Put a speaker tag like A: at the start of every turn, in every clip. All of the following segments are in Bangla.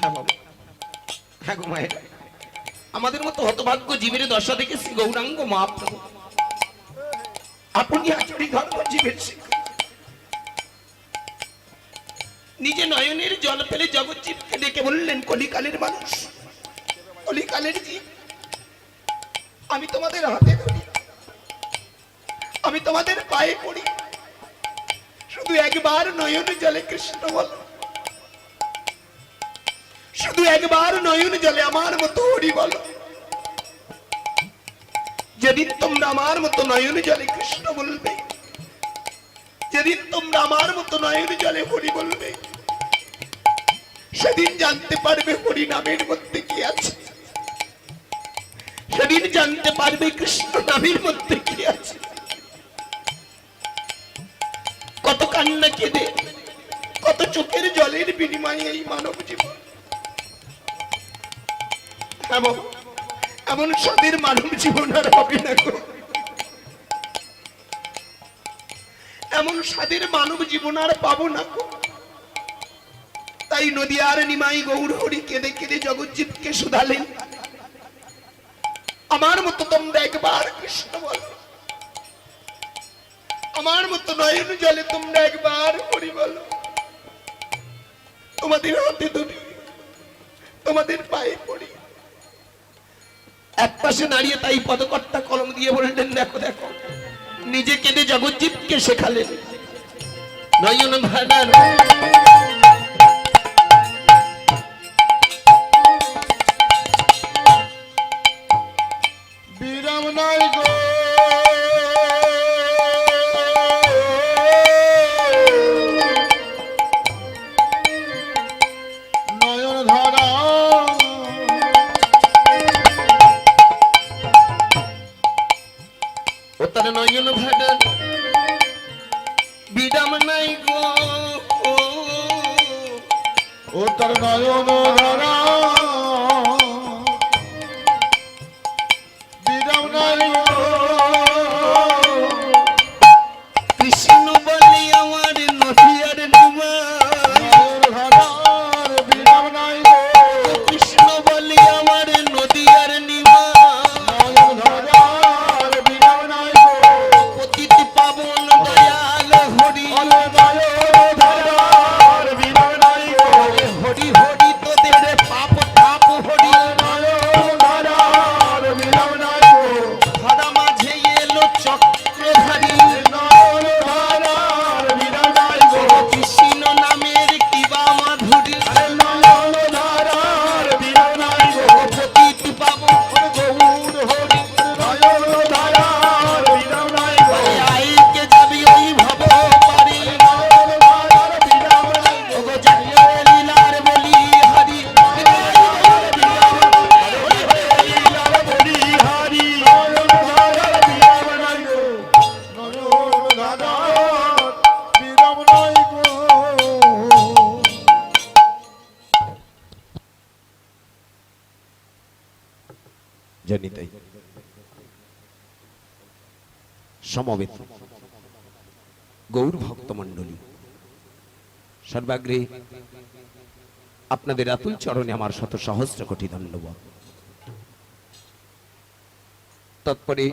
A: হ্যাঁ বাবা, হ্যাঁ গো মায়ের, আমাদের মতো হতভাগ্য জীবের দশা দেখে শ্রী গৌরাঙ্গ মহাপ্রভু আপনি আচরি ধর্ম জীবের শিক্ষা নিজে নয়নের জল ফেলে জগৎ জীবকে ডেকে বললেন, কলিকালের মানুষ, কলিকালের জীব, আমি তোমাদের হাতে ধরি, আমি তোমাদের পায়ে পড়ি, শুধু একবার নয়ন জলে কৃষ্ণ বলো, শুধু একবার নয়ন জলে আমার মতো হরি বলো। যেদিন তোমরা আমার মতো নয়ন জলে কৃষ্ণ বলবে, যেদিন তোমরা আমার মতো নয়ন জলে হরি বলবে, সেদিন জানতে পারবে হরি নামের মধ্যে কি আছে, সেদিন জানতে পারবে কৃষ্ণ নামের মধ্যে কি আছে। কত কান্না কেঁদে, কত চোখের জলের বিনিময়ে এই মানব জীবন, এমন স্বাদের মানব জীবন আর হবে না গো, এমন স্বাদের মানব জীবন আর পাবো না গো। তাই নদিয়ার নিমাই গৌর হরি কেঁদে কেঁদে জগজ্জীবকে শুধালেন, আমার মতো তোমরা একবার কৃষ্ণ বলো, আমার মতো নয়ন জলে তোমরা একবার হরি বলো, তোমাদের হাতে ধরি, তোমাদের পায়ে পড়ি। এক পাশে দাঁড়িয়ে তাই পদকর্তা কলম দিয়ে বললেন, দেখো দেখো, নিজে কেঁদে জগজ্জীবকে শেখালেন, নয়ন ভাড়ার
B: বিরাম নাই গো, নয়ন ধারা
A: ও তার নয়ন ভাড়ার বিরাম নাই গো,
B: ও তার নয়ন ধারা বিরাম নাই গো,
A: কৃষ্ণ বলে আমার নদিয়ার নিমাই,
B: নয়ন ধারার বিরাম নাই গো,
A: কৃষ্ণ বলে আমার নদিয়ার নিমাই,
B: নয়ন ধারার বিরাম নাই গো,
A: পতিত পাবন দয়াল হরি,
B: নয়ন ধারার বিরাম নাই গো,
A: হরি হরি তোদের পাপ তাপ হরি,
B: নয়ন ধারার বিরাম নাই গো,
A: ধরা মাঝে এলো চক্রধারী,
B: নয়ন ধারার বিরাম নাই গো,
A: কৃষ্ণ নামের কিবা মাধুরী,
B: নয়ন ধারার বিরাম নাই গো,
A: পতিত পাবন
B: গৌর হরি, নয়ন ধারার বিরাম নাই গো,
A: আইকে যাবি ওই ভব পারি,
B: নয়ন ধারার বিরাম নাই গো,
A: ওগো জাতীয় লীলার বলি হরি,
B: বলি হারি, নয়ন ধারার বিরাম নাই গো, নয়ন ধারার বিরাম নাই গো।
A: জানি তাই সমবেত গৌর ভক্ত মণ্ডলী, সর্বাগ্রে আপনাদের আতুল চরণে আমার শত সহস্র কোটি ধন্যবাদ। তৎপরে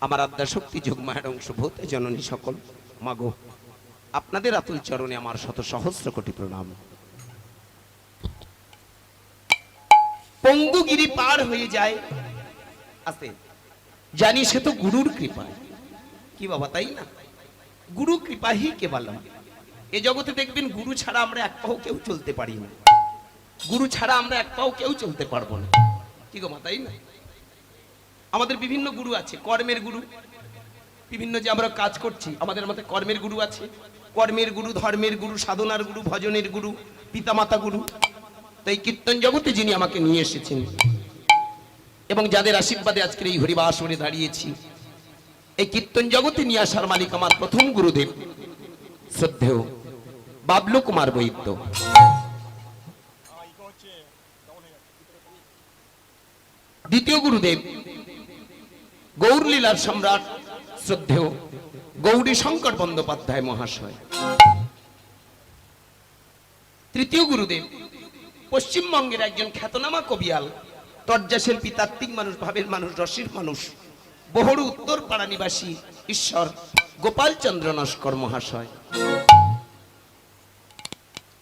A: আমার আদ্যাশক্তি যোগমায়ের অংশ ভূত জননী সকল মাগো, আপনাদের আতুল চরণে আমার শত সহস্র কোটি প্রণাম। পঙ্গুগিরি পার হয়ে যায় আস্তে, জানি সে তো গুরুর কৃপা, কি বাবা তাই না, গুরু কৃপা হি কেবলম। এ জগতে দেখবেন গুরু ছাড়া আমরা এক পাও কেউ চলতে পারি না, গুরু ছাড়া আমরা এক পাও কেউ চলতে পারবো না, কি গো মা তাই না। আমাদের বিভিন্ন গুরু আছে, কর্মের গুরু, বিভিন্ন যে আমরা কাজ করছি আমাদের মধ্যে কর্মের গুরু আছে, কর্মের গুরু, ধর্মের গুরু, সাধনার গুরু, ভজনের গুরু, পিতামাতা গুরু। তাই কীর্তন জগতে যিনি আমাকে নিয়ে এসেছেন এবং যাদের আশীর্বাদে আজকের এই হরিবাসরে দাঁড়িয়েছি, এই কীর্তন জগতে নিয়ে আসার মালিক আমার প্রথম গুরুদেব শ্রদ্ধেয় বাবলু কুমার বৈদ্য, দ্বিতীয় গুরুদেব গৌরলীলার সম্রাট শ্রদ্ধেয় গৌরী শঙ্কর বন্দ্যোপাধ্যায় মহাশয়, তৃতীয় গুরুদেব পশ্চিমবঙ্গের একজন খ্যাতনামা কবিয়াল, তর্জাশিল্পী, তাত্ত্বিক মানুষ, ভাবের মানুষ, রসের মানুষ, বহরু উত্তর পাড়া নিবাসী ঈশ্বর গোপালচন্দ্র নস্কর মহাশয়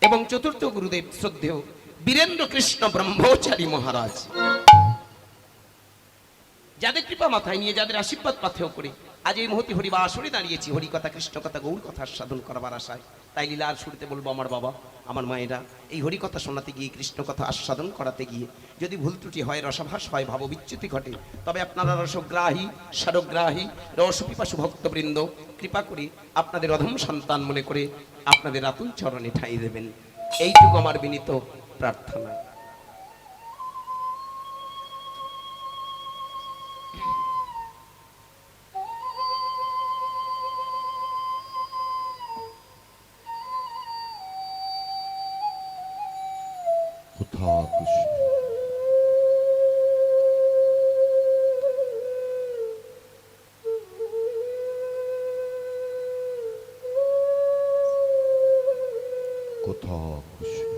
A: এবং চতুর্থ গুরুদেব শ্রদ্ধেয় বীরেন্দ্র কৃষ্ণ ব্রহ্মচারী মহারাজ, যাদের কৃপা মাথায় নিয়ে, যাদের আশীর্বাদ পাথেয় করে আজ এই মুহূর্তে হরিবা আসরে দাঁড়িয়েছি, হরি কথা, কৃষ্ণ কথা, গৌর কথা সাধন করবার আশায়। তাই লীলার শুরুতে বলবো, আমার বাবা, আমার মায়েরা, এই হরি কথা শোনাতে গিয়ে, কৃষ্ণ কথা আস্বাদন করাতে গিয়ে যদি ভুল ত্রুটি হয়, রসভাস হয়, ভাব বিচ্যুতি ঘটে, তবে আপনারা রসগ্রাহী, সারগ্রাহী, রসপিপাসু ভক্তবৃন্দ কৃপা করে আপনাদের অধম সন্তান মনে করে আপনাদের আতুল চরণে ঠাঁই দেবেন, এইটুকু আমার বিনীত প্রার্থনা।
B: কোথা কৃষ্ণ কোথা কৃষ্ণ।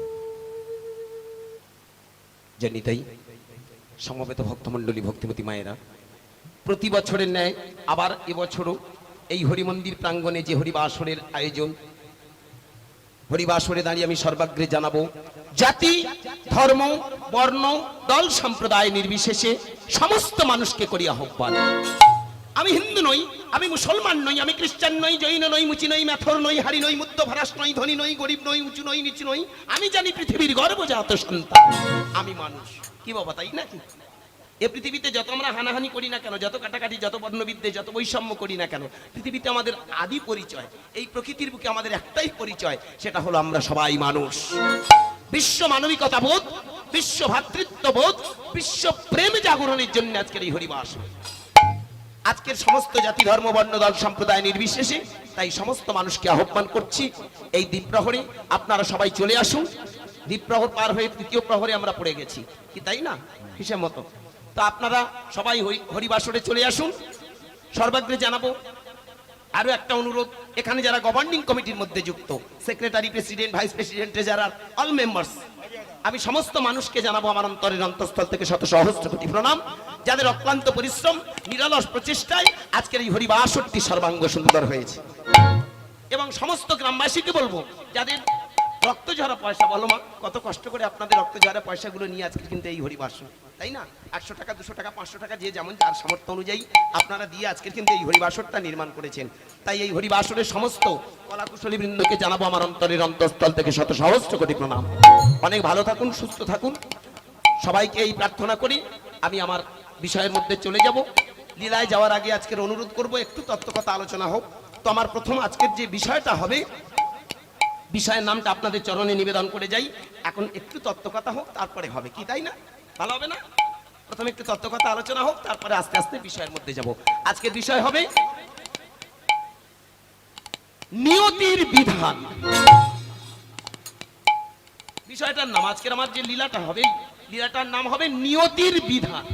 A: জানি তাই সমবেত ভক্তমণ্ডলী, ভক্তিমতী মায়েরা, প্রতি বছরের ন্যায় আবার এবছরও এই হরিমন্দির প্রাঙ্গণে যে হরিবাসরের আয়োজন, হরিবাসরে দাঁড়িয়ে আমি সর্বাগ্রে জানাবো, জাতি, ধর্ম, বর্ণ, দল, সম্প্রদায় নির্বিশেষে সমস্ত মানুষকে করি আহ্বান। আমি হিন্দু নই, আমি মুসলমান নই, আমি খ্রিস্টান নই, জৈন নই, মুচি নই, মেথর নই, হারি নই, মুদ্রভরাস নই, ধনী নই, গরিব নই, উঁচু নই, নিচু নই, আমি জানি পৃথিবীর গর্ভজাত সন্তান, আমি মানুষ। কি বাবা, তাই নাকি? এ পৃথিবীতে যত আমরা হানাহানি করি না কেন, যত কাটাকাটি, যত বর্ণবিদ্যে, যত বৈষম্য করি না কেন, পৃথিবীতে আমাদের আদি পরিচয়, এই প্রকৃতির বুকে আমাদের একটাই পরিচয়, সেটা হলো আমরা সবাই মানুষ। বিশ্ব মানবিকতা বোধ, বিশ্ব ভ্রাতৃত্ববোধ, বিশ্ব প্রেম জাগরণের জন্য আজকের এই হরিবাস। আজকের সমস্ত জাতি, ধর্ম, বর্ণ, দল, সম্প্রদায় নির্বিশেষে তাই সমস্ত মানুষকে আহ্বান করছি, এই দ্বীপ্রহরে আপনারা সবাই চলে আসুন। দ্বীপ্রহর পার হয়ে তৃতীয় প্রহরে আমরা পড়ে গেছি, কি তাই না? হিসেব মতো তো আপনারা সবাই হরিবাসরে চলে আসুন। সর্বাগ্রে জানাবো আরো একটা অনুরোধ, এখানে যারা গভর্নিং কমিটির মধ্যে যুক্ত, secretary, president, vice president, treasurer, all members, আমি সমস্ত মানুষকে জানাবো আমার অন্তরের অন্তঃস্থল থেকে শত সহস্র কোটি প্রণাম, যাদের অক্লান্ত পরিশ্রম, নিরলস প্রচেষ্টায় আজকের এই হরিবাসরটি সর্বাঙ্গ সুন্দর হয়েছে। এবং সমস্ত গ্রামবাসীকে বলবো, যাদের রক্ত ঝরা পয়সা, বলো মা, কত কষ্ট করে আপনাদের রক্ত ঝরা পয়সাগুলো নিয়ে আজকে কিন্তু এই হরিবাসর, তাই না? 100 টাকা, 200 টাকা, 500 টাকা, যে যেমন যার সামর্থ্য অনুযায়ী আপনারা দিয়ে আজকে কিন্তু এই হরিবাসরটা নির্মাণ করেছেন। তাই এই হরিবাসরের সমস্ত কলাকুশলী বৃন্দকে জানাবো আমার অন্তরের অন্তঃস্থল থেকে শত সহস্র কোটি প্রণাম। অনেক ভালো থাকুন, সুস্থ থাকুন, সবাইকে এই প্রার্থনা করি। আমি আমার বিষয়ের মধ্যে চলে যাব। লীলায় যাওয়ার আগে আজকের অনুরোধ করব, একটু তত্ত্বকথা আলোচনা হোক। তো আমার প্রথম আজকের যে বিষয়টা হবে, বিষয়ের নামটা আপনাদের চরণে নিবেদন করে যাই। এখন একটু তত্ত্বকথা হোক, তারপরে হবে, কি তাই না? ভালো হবে না? প্রথমে একটু তত্ত্বকথা আলোচনা হোক, তারপরে আস্তে আস্তে বিষয়ের মধ্যে যাব। আজকের বিষয় হবে নিয়তির বিধান। বিষয়টার নাম, আজকের আমার যে লীলাটা হবে, লীলাটার নাম হবে নিয়তির বিধান।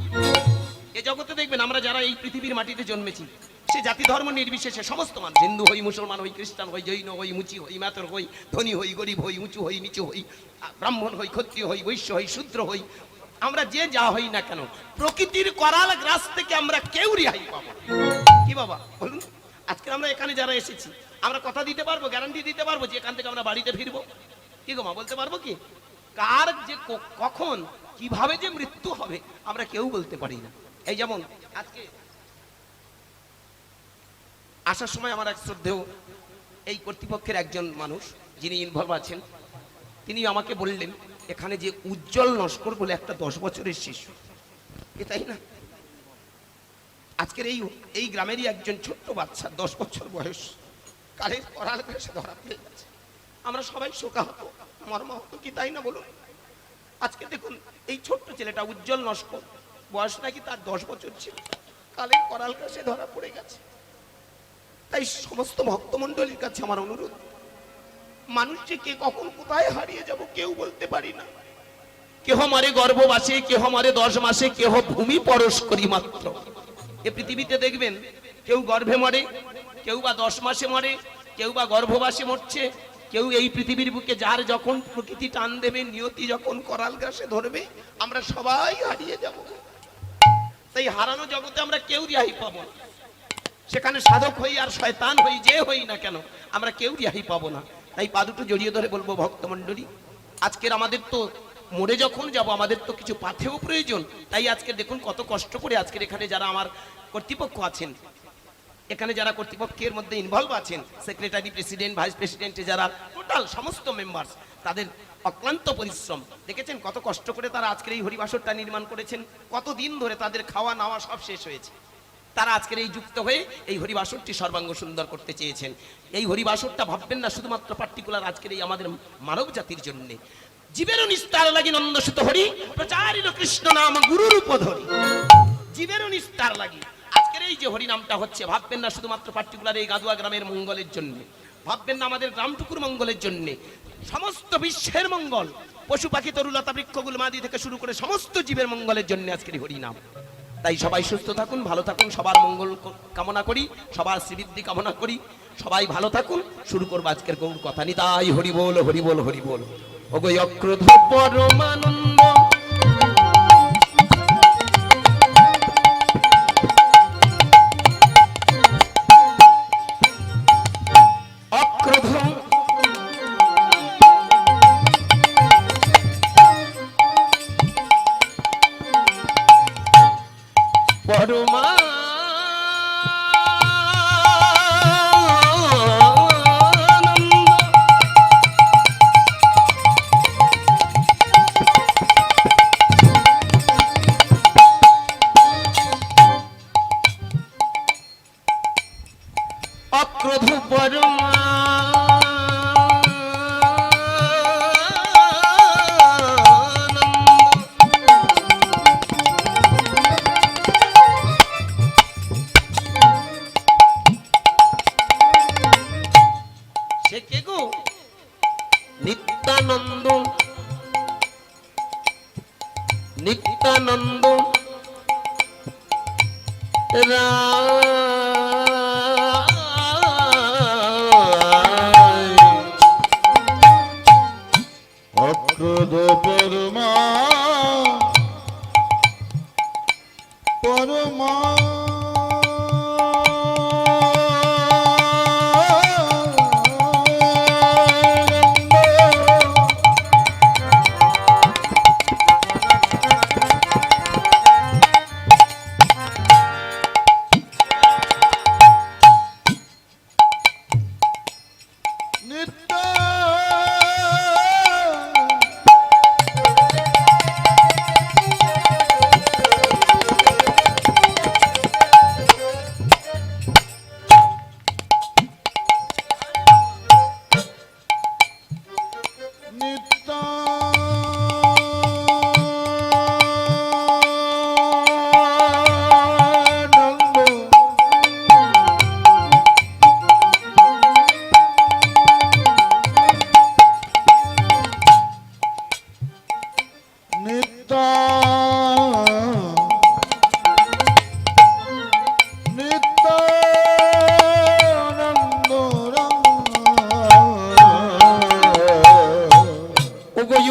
A: এ জগতে দেখবেন আমরা যারা এই পৃথিবীর মাটিতে জন্মেছি, সে জাতি ধর্ম নির্বিশেষে সমস্ত মানুষ, হিন্দু হই, মুসলমান হই, খ্রিস্টান হই, জৈন হই, মুচি হই, মেথর হই, ধনী হই, গরিব হই, উঁচু হই, নিচু হই, ব্রাহ্মণ হই, ক্ষত্রিয় হই, বৈশ্য হই, শূদ্র হই, আমরা যে যা হই না কেন, প্রকৃতির করাল গ্রাস থেকে আমরা কেউ রেহাই পাবো। কি বাবা বলুন? আজকে আমরা এখানে যারা এসেছি, আমরা কথা দিতে পারবো, গ্যারান্টি দিতে পারবো যে এখান থেকে আমরা বাড়িতে ফিরবো? কি গো মা, বলতে পারবো কি? কার যে কখন কিভাবে যে মৃত্যু হবে আমরা কেউ বলতে পারি না। এই যেমন আজকে আসার সময় আমার এক শ্রদ্ধেয় এই কর্তৃপক্ষের একজন মানুষ যিনি ইনভলভ আছেন, তিনি আমাকে বললেন, এখানে যে উজ্জ্বল নস্কর বলে একটা 10 বছরের শিশু, তাই না? আজকের এই গ্রামেরই একজন ছোট্ট বাচ্চা, 10 বছর বয়স, কালের করাল গ্রাসে ধরা পড়ে গেছে। আমরা সবাই শোকাহত, মর্মাহত, কি তাই না বলুন? আজকে দেখুন এই ছোট্ট ছেলেটা উজ্জ্বল নস্কর, বয়স নাকি তার 10 বছর ছিল, কালের করাল গ্রাসে ধরা পড়ে গেছে। তাই সমস্ত ভক্তমণ্ডলীর কাছে আমার অনুরোধ, মানুষ যে কে কখন কোথায় হারিয়ে যাব কেউ বলতে পারি না। কেহ মারে গর্ভবাসে, কেহ মারে 10 মাসে, কেহ ভূমি পরশ করি মাত্র। এ পৃথিবীতে দেখবেন কেউ গর্ভে মরে, কেউ বা 10 মাসে মরে, কেউ বা গর্ভবাসে মরছে, কেউ এই পৃথিবীর বুকে যার যখন প্রকৃতি টান দেবে, নিয়তি যখন করাল গ্রাসে ধরবে, আমরা সবাই হারিয়ে যাব। তাই হারানো জগতে আমরা কেউ রেহাই পাবো না। সেখানে সাধক হই আর শয়তান হই, যে হই না কেন, আমরা কেউ রেহাই পাবো না। তাই পা দুটো জড়িয়ে ধরে বলবো, ভক্তমণ্ডলী, আজকের আমাদের তো মরে যখন যাব, আমাদের তো কিছু পাথেও প্রয়োজন। তাই আজকে দেখুন কত কষ্ট করে আজকের এখানে যারা আমার কর্তৃপক্ষ আছেন, এখানে যারা কর্তৃপক্ষের মধ্যে ইনভলভ আছেন, সেক্রেটারি, প্রেসিডেন্ট, ভাইস প্রেসিডেন্ট, যারা টোটাল সমস্ত মেম্বার্স, তাদের অক্লান্ত পরিশ্রম দেখেছেন, কত কষ্ট করে তারা আজকের এই হরিবাসরটা নির্মাণ করেছেন। কতদিন ধরে তাদের খাওয়া নাওয়া সব শেষ হয়েছে, তারা আজকের এই যুক্ত হয়ে এই হরিবাসরটি সর্বাঙ্গ সুন্দর করতে চেয়েছেন। এই হরিবাসরটা ভাববেন না শুধুমাত্র পার্টিকুলার আজকের এই আমাদের মানব জাতির জন্য। জীবেরও নিস্তার লাগি নন্দসুত হরি, প্রচারিত কৃষ্ণ নাম গুরুর উপধরি। জীবেরও নিস্তার লাগি আজকের এই যে হরি নামটা হচ্ছে, ভাববেন না শুধুমাত্র পার্টিকুলার এই গাদুয়া গ্রামের মঙ্গলের জন্য, ভাববেন না আমাদের গ্রামটুকুর মঙ্গলের জন্য, সমস্ত বিশ্বের মঙ্গল, পশু পাখি তরুলতা বৃক্ষগুলো মাদি থেকে শুরু করে সমস্ত জীবের মঙ্গলের জন্য আজকের এই হরি নাম। তাই সবাই সুস্থ থাকুন, ভালো থাকুন, সবার মঙ্গল কামনা করি, সবার শ্রীবৃদ্ধি কামনা করি, সবাই ভালো থাকুন। শুরু করবো আজকের গৌর কথা। নিতাই হরি বল, হরি বল, হরি বল। ওগো অক্রোধ পরমানন্দ, অক্রোধ পরমা অক্রোধ পরমা সে কে গো? নিত্যানন্দ, নিত্যানন্দ
B: অক্রোধ পরমা পরমা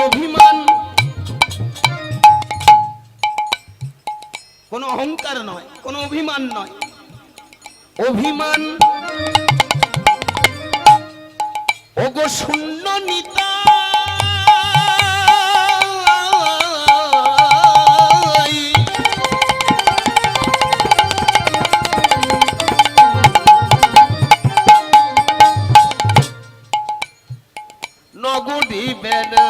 A: অভিমান, কোনো অহংকার নয়, কোনো অভিমান নয়। অভিমান ওগো শূন্য নিতা, নগদি বেনা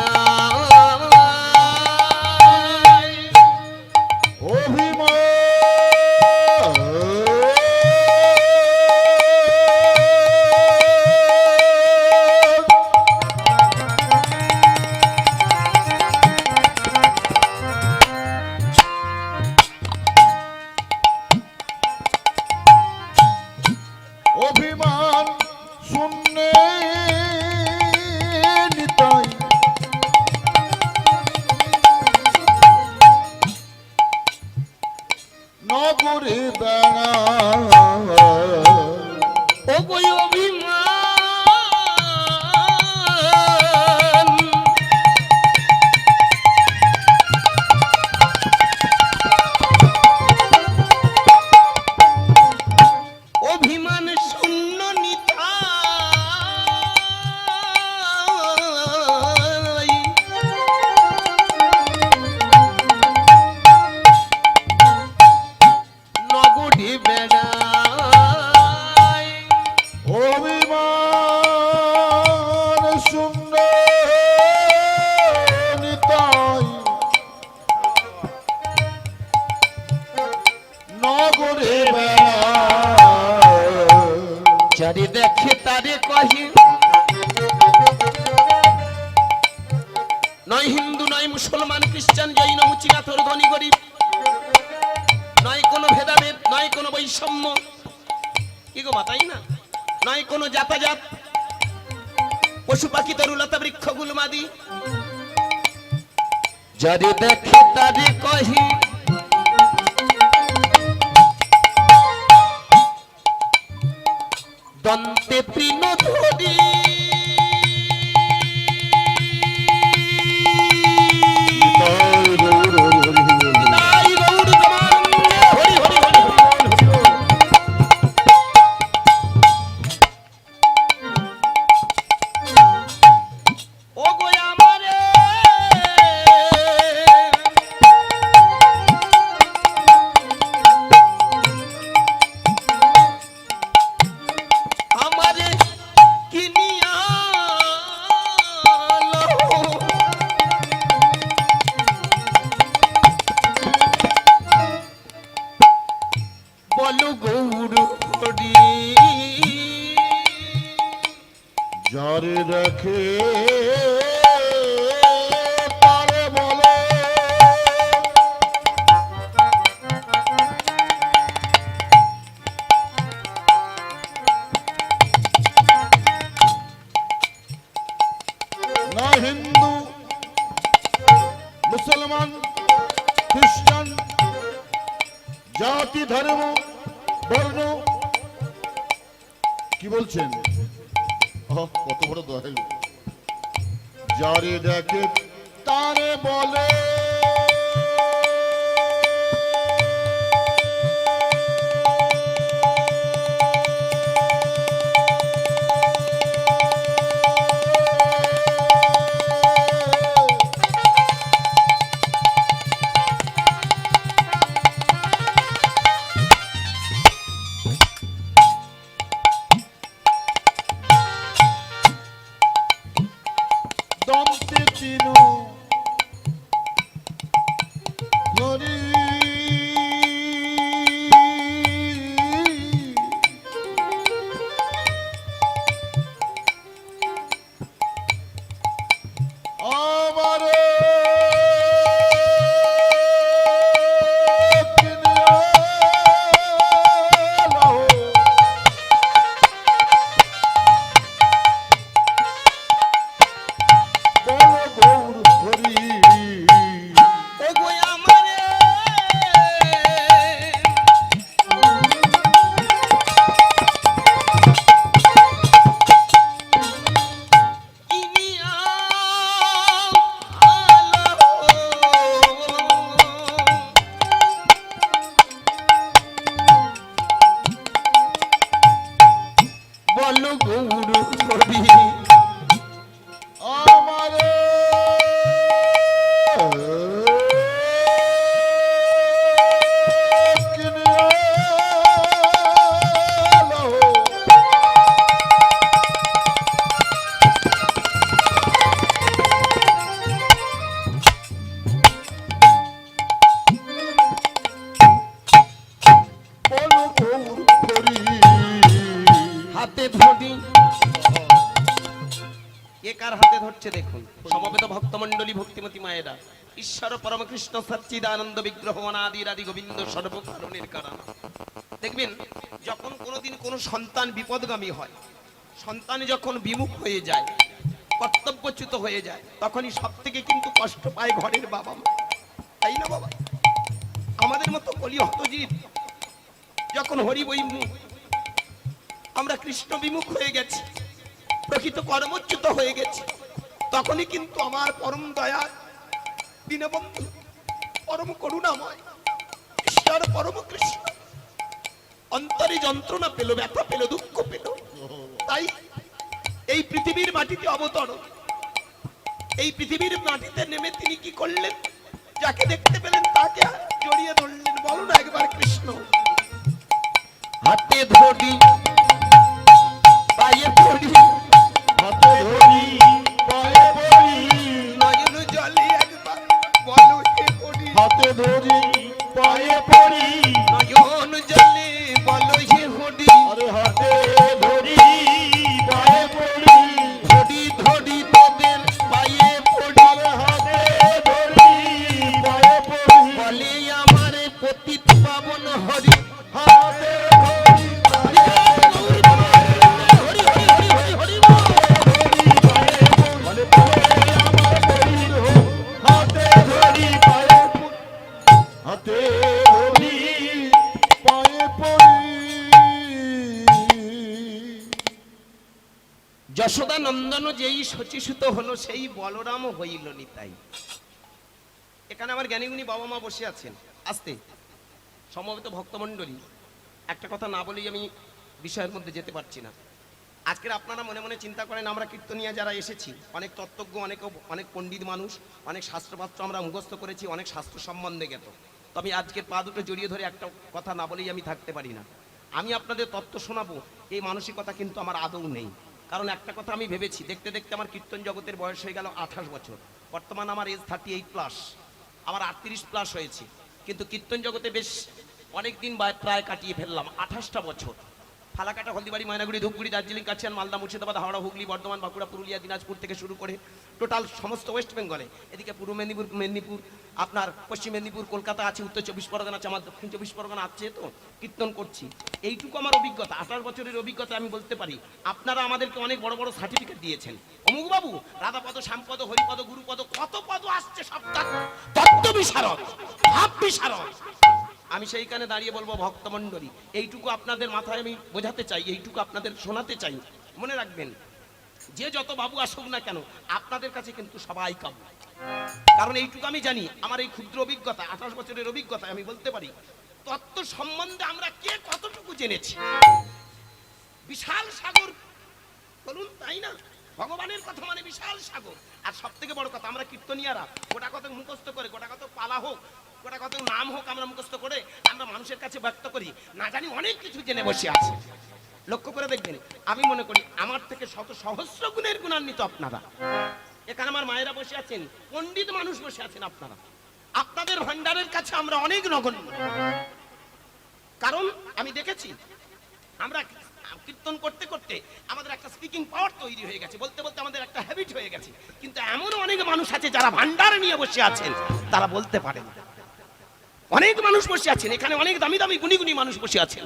B: অভিমান শূন্য নিতাই
A: নয় হিন্দু, নয় মুসলমান, খ্রিস্টান, জৈন, মুচিকাথর, ধনী গরিব, নয় কোনো ভেদাভেদ, নয় কোনো বৈষম্য, কি গো মা, তাই না? নয় কোনো জাতাজাত, পশু পাখি, তরুলতা, বৃক্ষ, গুলমাদি, যারে দেখে তারে কহি দন্তে তৃণ ধরি।
B: যারে রাখে তারে বলে না হিন্দু, মুসলমান, খ্রিস্টান, জাতি, ধর্ম, বর্ণ, কি বলছেন? কত বড় দয়ালু। যারে দেখে তারে বলে দন্তে তৃণ ধরি। আমারে
A: হাতে ধরছে দেখুন, সমবেত ভক্তমণ্ডলী, ভক্তিমতী মায়েরা, ঈশ্বর পরম কৃষ্ণ সচ্চিদানন্দ বিগ্রহ অনাদির আদি গোবিন্দ সর্বকারণের কারণ। দেখবেন যখন কোনোদিন কোনো সন্তান বিপদগামী হয়, সন্তান যখন বিমুখ হয়ে যায়, কর্তব্যচ্যুত হয়ে যায়, তখনই সব থেকে কিন্তু কষ্ট পায় ঘরের বাবা মা, তাই না বাবা? আমাদের মতো কলি হতজীব যখন হরি বৈমুখ, আমরা কৃষ্ণ বিমুখ হয়ে গেছি, প্রকৃত কর্মচ্যুত হয়ে গেছে, তখনই কিন্তু আমার পরম দয়া দীনবন্ধু, পরম করুণাময় ঈশ্বর পরম কৃষ্ণ অন্তরে যন্ত্রণা পেল, ব্যথা পেল, দুঃখ পেল। তাই এই পৃথিবীর মাটিতে অবতরণ, এই পৃথিবীর মাটিতে নেমে তিনি কি করলেন? যাকে দেখতে পেলেন তাকে জড়িয়ে ধরলেন। বলো না একবার কৃষ্ণ। হাতে ধরি, পায়ে পড়ি,
B: হাতে ধরি, পায়ে পড়ি,
A: নয়ন জলে একবার বলো হে হরি।
B: হাতে ধরি, পায়ে পড়ি,
A: নয়ন জলে বলো হে হরি।
B: আরে হাতে ধরি, পায়ে পড়ি,
A: ধরি ধরি তোদের পায়ে পড়ি।
B: আরে হাতে
A: যশোদানন্দন যেই শচীসুত হলো সেই বলরাম হইল নিতাই। এখানে আমার জ্ঞানীগুণী বাবা মা বসে আছেন। আস্তে সমবেত ভক্তমণ্ডলী, একটা কথা না বলেই আমি বিষয়ের মধ্যে যেতে পারছি না। আজকের আপনারা মনে মনে চিন্তা করেন আমরা কীর্তনিয়া যারা এসেছি, অনেক তত্ত্বজ্ঞ, অনেক পণ্ডিত মানুষ, অনেক শাস্ত্রপাত্র আমরা মুখস্থ করেছি, অনেক শাস্ত্র সম্বন্ধে জ্ঞাত। তবে আজকের পা দুটো জড়িয়ে ধরে একটা কথা না বলেই আমি থাকতে পারি না। আমি আপনাদের তত্ত্ব শোনাবো এই মানসিকতা কিন্তু আমার আদৌ নেই। কারণ একটা কথা আমি ভেবেছি, দেখতে দেখতে আমার কীর্তন জগতের বয়স হয়ে গেল 28 বছর। বর্তমান আমার এজ 38+, আমার 38+ হয়েছে। কিন্তু কীর্তন জগতে বেশ অনেক দিন প্রায় কাটিয়ে ফেললাম, 28টা বছর। ফালাকাটা, হলদিবাড়ি, ময়নাগুড়ি, ধূপগুড়ি, দার্জিলিং, কাছিয়ান, মালদা, মুর্শিদাবাদ, হাওড়া, হুগলি, বর্ধমান, বাঁকুড়া, পুরুলিয়া, দিনাজপুর থেকে শুরু করে টোটাল সমস্ত ওয়েস্ট বেঙ্গলে, এদিকে পূর্ব মেদিনীপুর, আপনার পশ্চিম মেদিনীপুর, কলকাতা আছে, উত্তর 24 পরগনা আছে, আমার দক্ষিণ 24 পরগনা আছে, তো কীর্তন করছি। এইটুকু আমার অভিজ্ঞতা, 28 বছরের অভিজ্ঞতা আমি বলতে পারি। আপনারা আমাদেরকে অনেক বড় বড় সার্টিফিকেট দিয়েছেন। অমুক বাবু রাধাপদ, শ্যামপদ, হরিপদ, গুরুপদ, কত পদ আসছে, সব তত্ত্ব বিশারদ, ভাব বিশারদ। আমি সেইখানে দাঁড়িয়ে বলবো ভক্তমণ্ডলী, এইটুকু আপনাদের মাথায় আমি বোঝাতে চাই, এইটুকু আপনাদের শোনাতে চাই। মনে রাখবেন, যে যত বাবু আসুক না কেন, আপনাদের কাছে কিন্তু সবাই কাবু। কারণ এইটুকু আমি জানি, আমার এই ক্ষুদ্র অভিজ্ঞতা, 28 বছরের অভিজ্ঞতা আমি বলতে পারি, তত্ত্ব সম্বন্ধে আমরা কে কতটুকু জেনেছি। বিশাল সাগর বলুন, তাই না? ভগবানের কথা মানে বিশাল সাগর। আর সব থেকে বড় কথা, আমরা কীর্তনিয়ারা গোটা কত মুখস্থ করে, গোটা কত পালা হোক, গোটা কত নাম হোক, আমরা মুখস্থ করে আমরা মানুষের কাছে ব্যক্ত করি, না জানি অনেক কিছু জেনে বসে আছে। লক্ষ্য করে দেখবেন, আমি মনে করি আমার থেকে শত সহস্র গুণের গুণান্বিত আপনারা। এখানে আমার মায়েরা বসে আছেন, পণ্ডিত মানুষ বসে আছেন আপনারা। আপনাদের ভান্ডারের কাছে আমরা অনেক নগণ্য। কারণ আমি দেখেছি, আমরা কীর্তন করতে করতে আমাদের একটা স্পিকিং পাওয়ার তৈরি হয়ে গেছে, বলতে বলতে আমাদের একটা হ্যাবিট হয়ে গেছে। কিন্তু এমন অনেক মানুষ আছে যারা ভান্ডার নিয়ে বসে আছেন, তারা বলতে পারেন। অনেক মানুষ বসে আছেন এখানে, অনেক দামি দামি গুণী গুণী মানুষ বসে আছেন।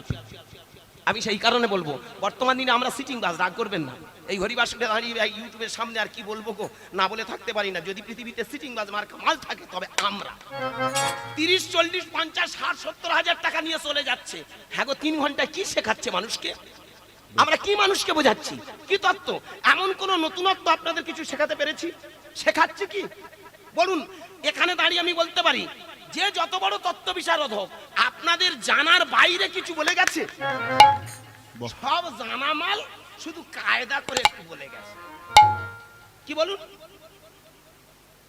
A: আমি সেই কারণে বলবো, বর্তমান দিনে আমরা সিটিং বাস, রাগ করবেন না। এই হরিবাসরে দাঁড়িয়ে ইউটিউবের সামনে আর কি বলবো গো, না বলে থাকতে পারি না। যদি পৃথিবীতে সিটিং বাস মার্কা মাল থাকে, তবে আমরা 30, 40, 50, 60, 70 হাজার টাকা নিয়ে চলে যাচ্ছে। হ্যাঁ গো, 3 ঘন্টায় কি শেখাচ্ছে মানুষকে? আমরা কি মানুষকে বোঝাচ্ছি? কি তত্ত্ব? এমন কোন নতুনত্ব আপনাদের কিছু শেখাতে পেরেছি? শেখাচ্ছি কি বলুন? এখানে দাঁড়িয়ে আমি বলতে পারি, যে যত বড় তত্ত্ব বিশারদ হোক, আপনাদের জানার বাইরে কিছু বলে গেছে? সব জানা মাল, শুধু কায়দা করে একটু বলে গেছে। কি বলুন?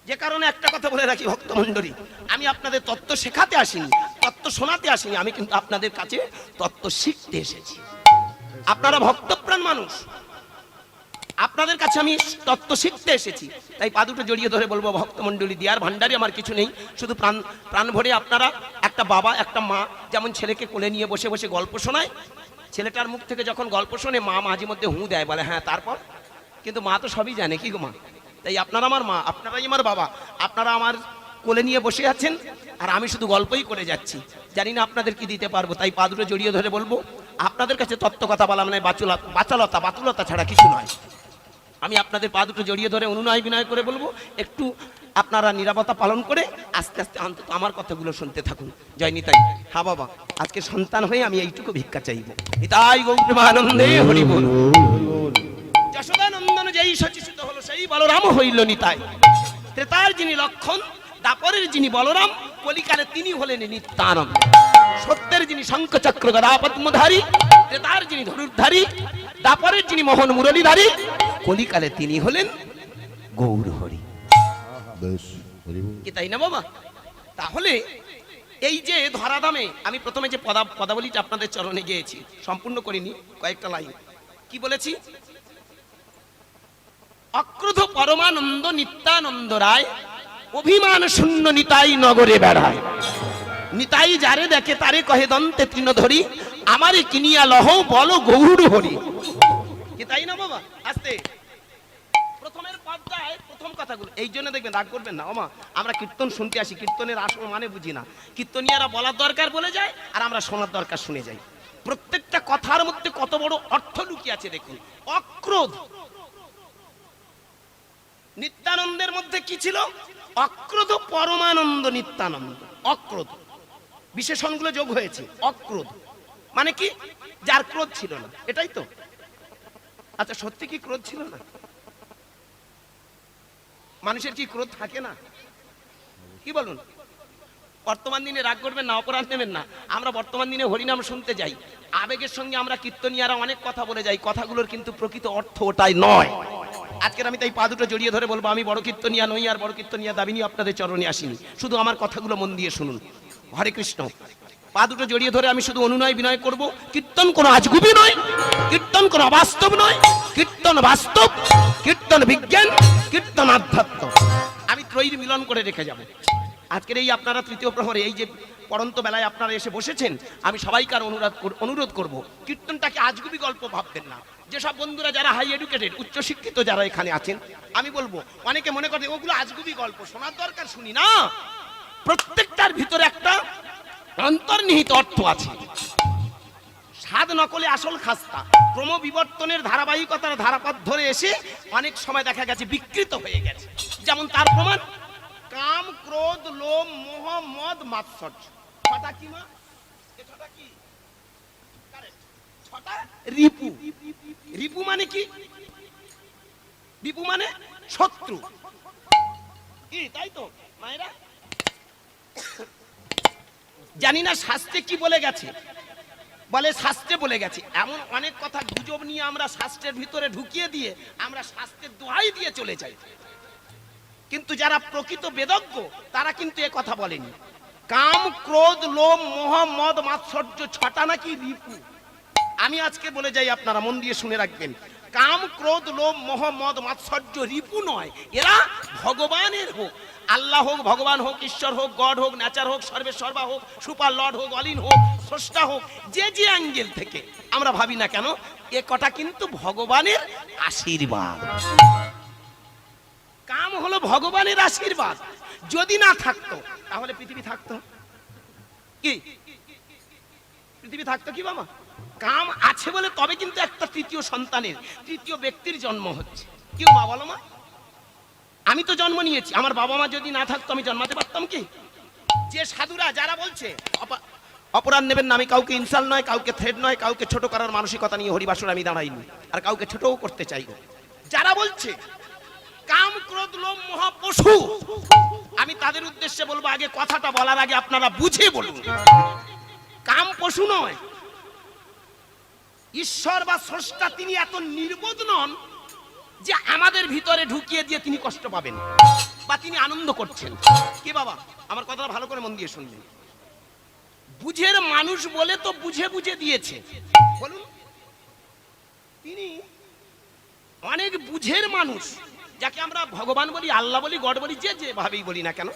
A: যে কারণে একটা কথা বলে রাখি ভক্তমণ্ডলী, আমি আপনাদের তত্ত্ব শেখাতে আসিনি, তত্ত্ব শোনাতে আসিনি, আমি কিন্তু আপনাদের কাছে তত্ত্ব শিখতে এসেছি। আপনারা ভক্তপ্রাণ মানুষ, আপনাদের কাছে আমি তত্ত্ব শিখতে এসেছি। তাই পা দুটো জড়িয়ে ধরে বলবো ভক্তমণ্ডলী, দিয়ার ভান্ডারে আমার কিছু নেই, শুধু প্রাণ ভরে আপনারা, একটা বাবা একটা মা যেমন ছেলেকে কোলে নিয়ে বসে বসে গল্প শোনায়, ছেলেটার মুখ থেকে যখন গল্প শোনে, মা মাঝে মধ্যে হুঁ দেয়, বলে হ্যাঁ তারপর। কিন্তু মা তো সবই জানে, কি গো মা? তাই আপনারা আমার মা, আপনারাই আমার বাবা, আপনারা আমার কোলে নিয়ে বসে আছেন, আর আমি শুধু গল্পই করে যাচ্ছি। জানি না আপনাদের কি দিতে পারবো, তাই পা দুটো জড়িয়ে ধরে বলবো, আপনাদের কাছে তত্ত্ব কথা বলা মানে বাতুলতা ছাড়া কিছু নয়। আমি আপনাদের পা দুটো জড়িয়ে ধরে অনুনয় বিনয় করে বলবো, একটু আপনারা নিরাপত্তা পালন করে আস্তে আস্তে অন্তত আমার কথাগুলো শুনতে থাকুন। জয় নিতাই। হ্যাঁ বাবা, আজকে সন্তান হয়ে আমি এইটুকু ভিক্ষা চাইব। নিতাই গৌরবানন্দে হরি বল। যশোদানন্দন যেই সচিত হলো সেই বলরাম হইল নিতাই। ত্রেতার যিনি লক্ষণ, দাপরের যিনি বলরাম, কলিকালে তিনি হলেন নিত্যানন্দ। সত্যের যিনি শঙ্খ চক্র গদা পদ্মধারী, ত্রেতার যিনি ধনুর্ধারী, দাপরের যিনি মোহন মুরলীধারী, কলিকালে তিনি হলেন গৌর হরি। কি তাই না বাবা? তাহলে এই যে ধরাধামে আমি প্রথমে যে পদাবলীটা আপনাদের চরণে গিয়েছি, সম্পূর্ণ করিনি, কয়েকটা লাইন কি বলেছি? অক্রোধ পরমানন্দ নিত্যানন্দ রায়, অভিমান শূন্য নিতাই নগরে বেড়ায়। নিতাই যারে দেখে তারে কহে দন্তে তৃণধরি, আমারে কিনিয়া লহ বল গৌর হরি। কি তাই না বাবা? আস্তে প্রথমের পর্যায়ে প্রথম কথাগুলো, এই জন্য দেখবেন, রাগ করবেন না ওমা, আমরা কীর্তন শুনতে আসি, কীর্তনের আসল মানে বুঝি না। কীর্তনিয়ারা বলার দরকার বলে যায়, আর আমরা শোনার দরকার শুনে যাই। প্রত্যেকটা কথার মধ্যে কত বড় অর্থ লুকিয়ে আছে দেখুন। অক্রোধ, নিত্যানন্দের মধ্যে কি ছিল? অক্রোধ পরমানন্দ নিত্যানন্দ। অক্রোধ বিশেষণগুলো যোগ হয়েছে। অক্রোধ মানে কি? যার ক্রোধ ছিল না, এটাই তো। আচ্ছা, সত্যি কি ক্রোধ ছিল না? মানুষের কি ক্রোধ থাকে না? কি বলুন? বর্তমান দিনে রাগ করবেন না, অপরাধ নেবেন না। আমরা বর্তমান দিনে হরিনাম শুনতে যাই, আবেগের সঙ্গে আমরা কীর্তনিয়ারা অনেক কথা বলে যাই, কথাগুলোর কিন্তু প্রকৃত অর্থ ওটাই নয়। আজকের আমি তাই পা দুটো জড়িয়ে ধরে বলবো, আমি বড় কীর্তনিয়া নই, আর বড় কীর্তনিয়া দাবি নিয়ে আপনাদের চরণে আসিনি। শুধু আমার কথাগুলো মন দিয়ে শুনুন। হরে কৃষ্ণ। পা দুটো জড়িয়ে ধরে আমি শুধু অনুনয় বিনয় করব, কীর্তন কোনো আজগুবি নয়, কীর্তন কোনো অবাস্তব নয়, কীর্তন বাস্তব, কীর্তন বিজ্ঞান, কীর্তন আধ্যাত্ম। আমি ত্রয়ীর মিলন করে রেখে যাব। আজকের এই আপনারা তৃতীয় প্রহরে এই যে পড়ন্ত বেলায় আপনারা এসে বসেছেন, আমি সবাইকার অনুরোধ করব, কীর্তনটাকে আজগুবি গল্প ভাববেন না। যেসব বন্ধুরা যারা হাই এডুকেটেড, উচ্চশিক্ষিত যারা এখানে আছেন, আমি বলবো, অনেকে মনে করে ওগুলো আজগুবি গল্প শোনার দরকার, শুনি না। প্রত্যেকটার ভিতরে একটা অন্তর্নিহিত অর্থ আছে। স্বাদ নকলে আসল খাস্তা। ক্রমবিবর্তনের ধারাবাহিকতার ধারাপথ ধরে এসে অনেক সময় দেখা গেছে বিকৃত হয়ে গেছে। যেমন তার প্রমাণ কাম, ক্রোধ, লোভ, মোহ, মদ, মাৎসর্য। ছটা কি মা? ছটা কি? ছটা রিপু। রিপু মানে কি? রিপু মানে শত্রু, কি তাই তো মায়েরা? জানি না শাস্ত্রে কি বলে গেছে, বলে শাস্ত্রে বলে গেছে। এমন অনেক কথা গুজব নিয়ে আমরা শাস্ত্রের ভিতরে ঢুকিয়ে দিয়ে আমরা শাস্ত্রের দোহাই দিয়ে চলে যাই, কিন্তু যারা প্রকৃত বেদজ্ঞ তারা কিন্তু এ কথা বলেনি। কাম, ক্রোধ, লোভ, মোহ, মদ, মাৎসর্য ছটা নাকি রিপু। আমি আজকে বলে যাই, আপনারা মন দিয়ে শুনে রাখবেন। কাম, ক্রোধ, লোভ, মোহ, মদ, মাৎসর্য রিপু নয়। এরা ভগবানের হোক, আল্লাহ হোক, ভগবান হোক, ঈশ্বর হোক, গড হোক, নেচার হোক, সর্বে সর্বা হোক, সুপার লর্ড হোক, অলিন হোক, স্রষ্টা হোক, যে যে অ্যাঙ্গেল থেকে আমরা ভাবি না কেন, এ কটা কিন্তু ভগবানের আশীর্বাদ। কাম হলো ভগবানের আশীর্বাদ। যদি না থাকতো তাহলে পৃথিবী থাকতো কি? পৃথিবী থাকতো কি বাবা? কাম আছে বলে তবে কিন্তু একটা তৃতীয় সন্তানের, তৃতীয় ব্যক্তির জন্ম হচ্ছে। কি মা বলো মা? আমি তো জন্ম নিয়েছি, আমার বাবা মা যদি না থাকতো আমি জন্মাতে পারতাম কি? যে সাধুরা যারা বলছে, অপরাধ নেবেন না, আমি কাউকে ইনসাল্ট নয়, কাউকে থ্রেট নয়, কাউকে ছোট করার মানসিকতা নিয়ে হরিবাসর আমি দাঁড়াইনি, আর কাউকে ছোটও করতে চাই না। যারা বলছে কাম, ক্রোধ, লোভ, মোহ পশু, আমি তাদের উদ্দেশ্যে বলবো, আগে কথাটা বলার আগে আপনারা বুঝে বলুন। কাম পশু নয়। ঈশ্বর বা স্রষ্টা তিনি এত নির্বোধ নন যে আমাদের ভিতরে ঢুকিয়ে দিয়ে তিনি কষ্ট পাবেন বা তিনি আনন্দ করছেন। কি বাবা, আমার কথাটা ভালো করে মন দিয়ে শুনবেন। বুঝের মানুষ বলে তো বুঝে বুঝে দিয়েছে, বলুন। তিনি অনেক বুঝের মানুষ, যাকে আমরা ভগবান বলি, আল্লাহ বলি, গড বলি, যে যেভাবেই বলি না কেন,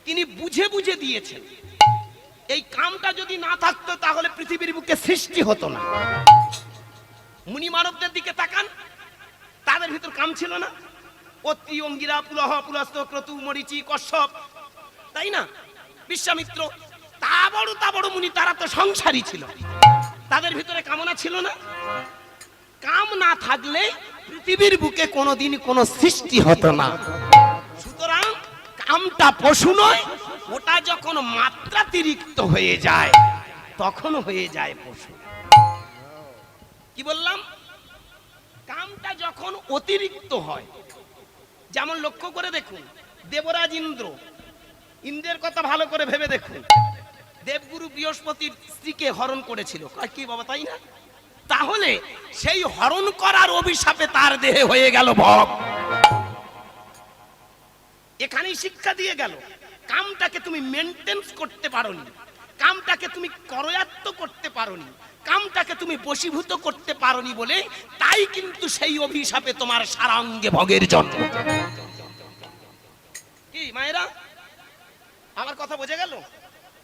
A: তিনি বুঝে বুঝে দিয়েছেন। এই কামটা যদি না থাকতো তাহলে পৃথিবীর বুকে সৃষ্টি হতো না। মুনি মানবদের দিকে তাকান, তাদের ভিতর কাম ছিল না? অত্রি, অঙ্গিরা, পুলহ, পুলস্ত, ক্রতু, মরিচি, কশ্যপ, তাই না? বিশ্বামিত্র, তা বড় মুনি, তারা তো সংসারী ছিল, তাদের ভিতরে কামনা ছিল না? কাম না থাকলে পৃথিবীর বুকে কোনোদিন কোনো সৃষ্টি হতো না। সুতরাং কামটা পশু নয়, ওটা যখন মাত্রাতিরিক্ত হয়ে যায় তখন হয়ে যায় পশু। কি বললাম? কামটা যখন অতিরিক্ত হয়, যেমন লক্ষ্য করে দেখুন, দেবরাজ ইন্দ্রের কথা ভালো করে ভেবে দেখুন। দেবগুরু বৃহস্পতির স্ত্রীকে হরণ করেছিল, কি বাবা, তাই না? তাহলে সেই হরণ করার অভিশাপে তার দেহে হয়ে গেল ভোগ। এখানেই শিক্ষা দিয়ে গেল, কামটাকে তুমি মেনটেন্স করতে পারোনি, কামটাকে তুমি করয়াত্ত করতে পারোনি, কামটাকে তুমি বশীভূত করতে পারোনি বলে তাই কিন্তু সেই অভিশাপে তোমার সারাঙ্গে ভোগের জন্ম। কি মায়েরা, আমার কথা বোঝা গেল?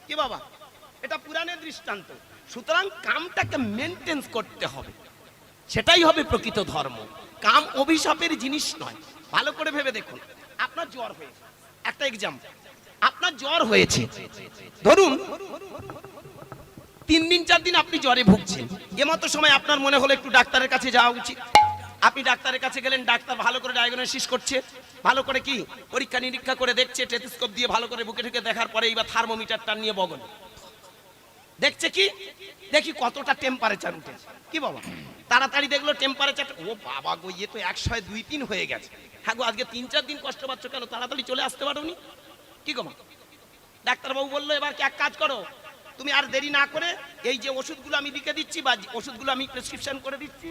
A: কি বাবা, এটা পুরাণের দৃষ্টান্ত। সুতরাং কামটাকে মেনটেন্স করতে হবে, সেটাই হবে প্রকৃত ধর্ম। কাম অভিশাপের জিনিস নয়। ভালো করে ভেবে দেখুন, আপনার জ্বর হয়েছে, একটা এক্সাম্পল, আপনার জ্বর হয়েছে, ধরুন 3 দিন 4 দিন আপনি জ্বরে ভুগছেন। এমতো সময় আপনার মনে হলো একটু ডাক্তারের কাছে যাওয়া উচিত। আপনি ডাক্তারের কাছে গেলেন, ডাক্তার ভালো করে ডায়াগনোসিস করছে, ভালো করে কি পরীক্ষা নিরীক্ষা করে দেখছে, টেলিস্কোপ দিয়ে ভালো করে বুকে ঢুকে দেখার পরে এইবার থার্মোমিটারটা নিয়ে বগল, দেখছে কি, দেখি কতটা টেম্পারেচার উঠেছে। কি বাবা, তাড়াতাড়ি দেখলো টেম্পারেচার, ও বাবা গো, ইয়ে তো 102-3 হয়ে গেছে। হ্যাঁ গো, আজকে 3-4 দিন কষ্ট পাচ্ছ কেন, তাড়াতাড়ি চলে আসতে পারোনি? কি গো মা? ডাক্তারবাবু বললো এবার এক কাজ করো, তুমি আর দেরি না করে এই যে ওষুধগুলো আমি লিখে দিচ্ছি বা ওষুধগুলো আমি প্রেসক্রিপশন করে দিচ্ছি,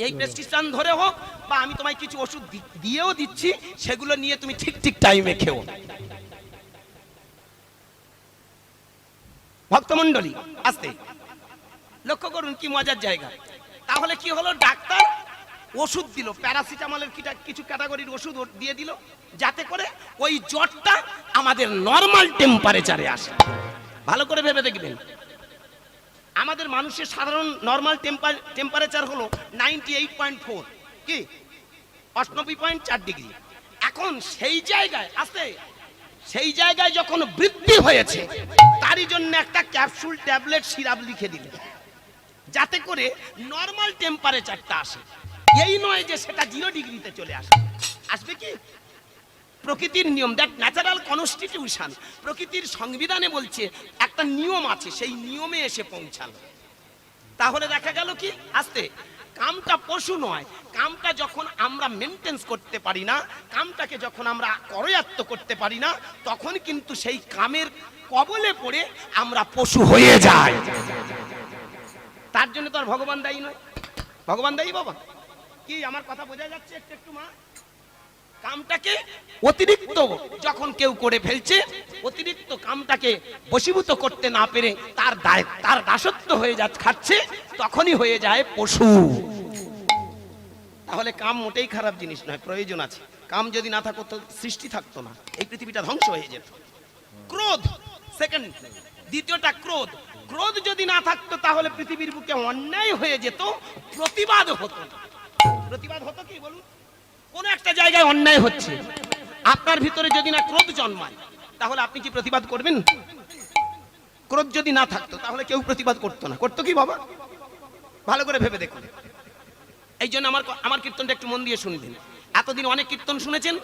A: এই প্রেসক্রিপশন ধরে হোক বা আমি তোমায় কিছু ওষুধ দিয়েও দিচ্ছি, সেগুলো নিয়ে তুমি ঠিক ঠিক টাইমে খেও। ভক্তমণ্ডলী আস্তে লক্ষ্য করুন কি মজার জায়গা। তাহলে কি হলো, ডাক্তার ওষুধ দিল, প্যারাসিটামলের কিছু ক্যাটাগরির ওষুধ দিয়ে দিল, যাতে করে ওই জ্বরটা আমাদের নরমাল টেম্পারেচারে আসে। ভালো করে ভেবে দেখবেন, আমাদের মানুষের সাধারণ নরমাল টেম্পারেচার হলো 98.4, কি 98.4 ডিগ্রি। এখন সেই জায়গায় আসতে, সেই জায়গায় যখন বৃদ্ধি হয়েছে, তারই জন্য একটা ক্যাপসুল ট্যাবলেট সিরাপ লিখে দিলে, যাতে করে নরমাল টেম্পারেচারটা আসে। এই নয় যে সেটা 0 ডিগ্রিতে চলে আসে। আসবে কি, প্রকৃতির নিয়ম, দ্যাট ন্যাচারাল কনস্টিটিউশন, প্রকৃতির সংবিধানে বলছে একটা নিয়ম আছে, সেই নিয়মে এসে পৌঁছালো। তাহলে দেখা গেল কি, আসতে কামটা পশু নয়, কামটা যখন আমরা মেনটেন্স করতে পারি না, কামটাকে যখন আমরা করয়াত্ত করতে পারি না, তখন কিন্তু সেই কামের কবলে পড়ে আমরা পশু হয়ে যাই। তার জন্য তো আর ভগবান দায়ী নয়। ভগবান দায়ী বাবা? কি আমার কথা বোঝা যাচ্ছে একটু একটু মা? কামটাকে অতিরিক্ত যখন কেউ করে ফেলছে, অতিরিক্ত কামটাকে বশীভূত করতে না পেরে তার দাসত্ব হয়ে খাচ্ছে, তখনই হয়ে যায় পশু। তাহলে কাম মোটেই খারাপ জিনিস নয়, প্রয়োজন আছে। কাম যদি না থাকতো তো সৃষ্টি থাকতো না, এই পৃথিবীটা ধ্বংস হয়ে যেত। ক্রোধ সেকেন্ড, দ্বিতীয়টা ক্রোধ। ক্রোধ যদি না থাকতো তাহলে পৃথিবীর বুকে অন্যায় হয়ে যেত, প্রতিবাদ হতো। প্রতিবাদ হতো কি বলুন? কোন একটা জায়গায় অন্যায় হচ্ছে, আপনার ভিতরে যদি না ক্রোধ জন্মায়, তাহলে আপনি কি প্রতিবাদ করবেন? ক্রোধ যদি না থাকতো তাহলে কেউ প্রতিবাদ করতো না। করতো কি বাবা? ভালো করে ভেবে দেখুন। এই জন্য আমার কীর্তনটা একটু মন দিয়ে শুনবেন। এতদিন অনেক কীর্তন শুনেছেন,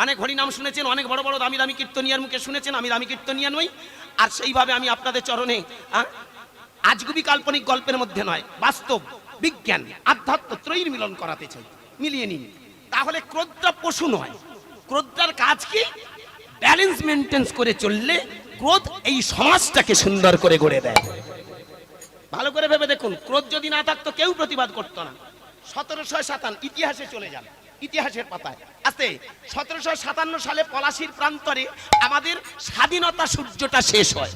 A: অনেক হরিনাম শুনেছেন, অনেক বড় বড় দামি দামি কীর্তনিয়ার মুখে শুনেছেন। আমি দামি কীর্তনিয়া নই, আর সেইভাবে আমি আপনাদের চরণে আজগুবি কাল্পনিক গল্পের মধ্যে নয়, বাস্তব বিজ্ঞান আধ্যাত্ম ত্রয়ীর মিলন করাতে চাই। মিলিয়ে নিন। তাহলে ক্রোধটা পশু নয়, ক্রোধটার কাজ কি? ব্যালেন্স মেনটেন্স করে চললে ক্রোধ এই সমাজটাকে সুন্দর করে গড়ে দেয়। ভালো করে ভেবে দেখুন, ক্রোধ যদি না থাকতো কেউ প্রতিবাদ করতো না। 1757 ইতিহাসে চলে যান, ইতিহাসের পাতায় আস্তে 1757 সালে পলাশির প্রান্তরে আমাদের স্বাধীনতা সূর্যটা শেষ হয়।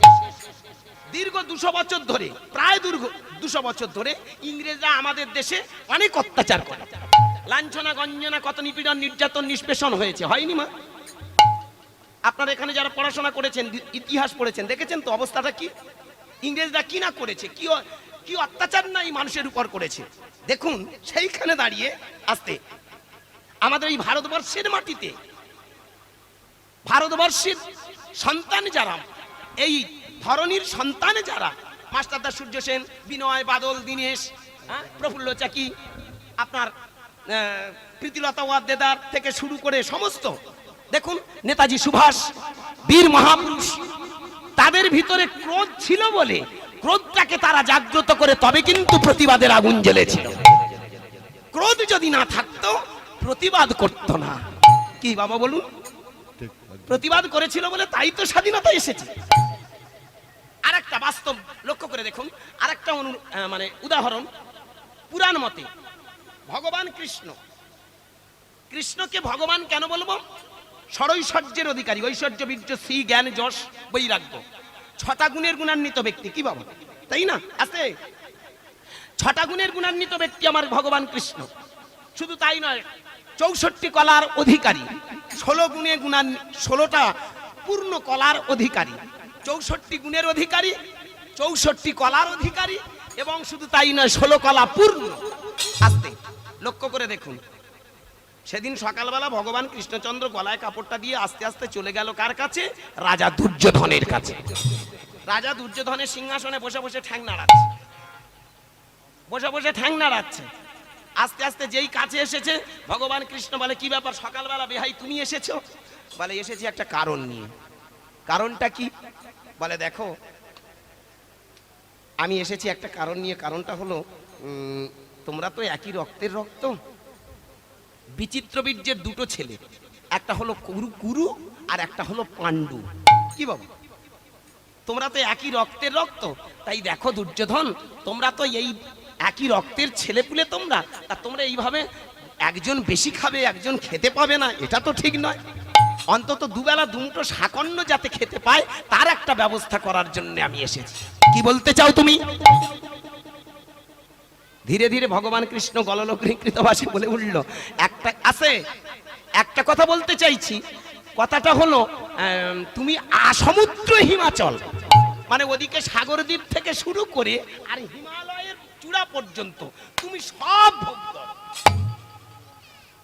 A: দীর্ঘ 200 বছর ধরে, প্রায় 200 বছর ধরে ইংরেজরা আমাদের দেশে অনেক অত্যাচার করে, লাঞ্ছনা গঞ্জনা, কত নিপীড়ন নির্যাতন নিষ্পেষণ হয়েছে, হয়নি মা? আপনারা এখানে যারা পড়াশোনা করেছেন, ইতিহাস পড়েছেন, দেখেছেন তো অবস্থাটা কি? ইংরেজরা কি না করেছে, কি অত্যাচার না এই মানুষের উপর করেছে। দেখুন সেইখানে দাঁড়িয়ে আস্তে আমাদের এই ভারতবর্ষের মাটিতে, ভারতবর্ষের সন্তান যারা, এই ধরনীর সন্তান যারা, মাস্টারদা সূর্য সেন, বিনয় বাদল দীনেশ, প্রফুল্ল চাকি, আপনার প্রীতিলতা ওয়াদ্দেদার থেকে শুরু করে সমস্ত, দেখুন নেতাজি সুভাষ, বীর মহাপুরুষ, তাদের ভিতরে ক্রোধ ছিল বলে ক্রোধটাকে তারা জাগ্রত করে তবে কিন্তু প্রতিবাদের আগুন জ্বেলেছিল। ক্রোধ যদি না থাকতো প্রতিবাদ করতো না। কি বাবা বলুন? প্রতিবাদ করেছিল বলে তাই তো স্বাধীনতা এসেছে। আরেকটা বাস্তব লক্ষ্য করে দেখুন, আরেকটা মানে উদাহরণ, পুরাণ মতে ভগবান কৃষ্ণ, কৃষ্ণকে ভগবান কেন বলবো? ষড়ৈশ্বর্যের অধিকারী, ঐশ্বর্য বীর্য শ্রী জ্ঞান যশ বৈরাগ্য, 6টা গুণের গুণান্বিত ব্যক্তি। কি বাবা, তাই না? আছে 6টা গুণের গুণান্বিত ব্যক্তি আমার ভগবান কৃষ্ণ। শুধু তাই নয়, 64 কলার অধিকারী, 16টা পূর্ণ কলার অধিকারী, 64 গুণের অধিকারী, 64 কলার অধিকারী, এবং শুধু তাই নয় 16 কলা পূর্ণ। আস্তে লক্ষ্য করে দেখুন, সেদিন সকালবেলা ভগবান কৃষ্ণচন্দ্র গলায় কাপড়টা দিয়ে আস্তে আস্তে চলে গেল কার কাছে? রাজা দুর্যোধনের কাছে। রাজা দুর্যোধনের সিংহাসনে বসে বসে ঠ্যাং নাড়াচ্ছে, বসে বসে ঠ্যাং নাড়াচ্ছে। আস্তে আস্তে যেই কাছে এসেছে, ভগবান কৃষ্ণ বলে, কি ব্যাপার সকালবেলা বেহাই তুমি এসেছো? বলে, এসেছি একটা কারণ নিয়ে। কারণটা কি? বলে, দেখো আমি এসেছি একটা কারণ নিয়ে। কারণটা হলো তোমরা তো একই রক্তের রক্ত। বিচিত্র বীর্যের দুটো ছেলে, একটা হলো কুরু আর একটা হলো পাণ্ডু। কি বাবা, তোমরা তো একই রক্তের রক্ত। তাই দেখো দুর্যোধন, তোমরা তো এই একই রক্তের ছেলেপুলে তোমরা, তা তোমরা এইভাবে একজন বেশি খাবে একজন খেতে পাবে না, এটা তো ঠিক নয়। অন্তত দুবেলা দুমুঠো শাকন্য যাতে খেতে পায় তার একটা ব্যবস্থা করার জন্য আমি এসেছি। কি বলতে চাও তুমি? ধীরে ধীরে ভগবান কৃষ্ণ গললকৃত ভাষে বলে উঠল, একটা কথা বলতে চাইছি। কথাটা হলো তুমি সমুদ্র হিমাচল, মানে ওদিকে সাগরদ্বীপ থেকে শুরু করে আর হিমালয়ের চূড়া পর্যন্ত তুমি সব ভোগ করো।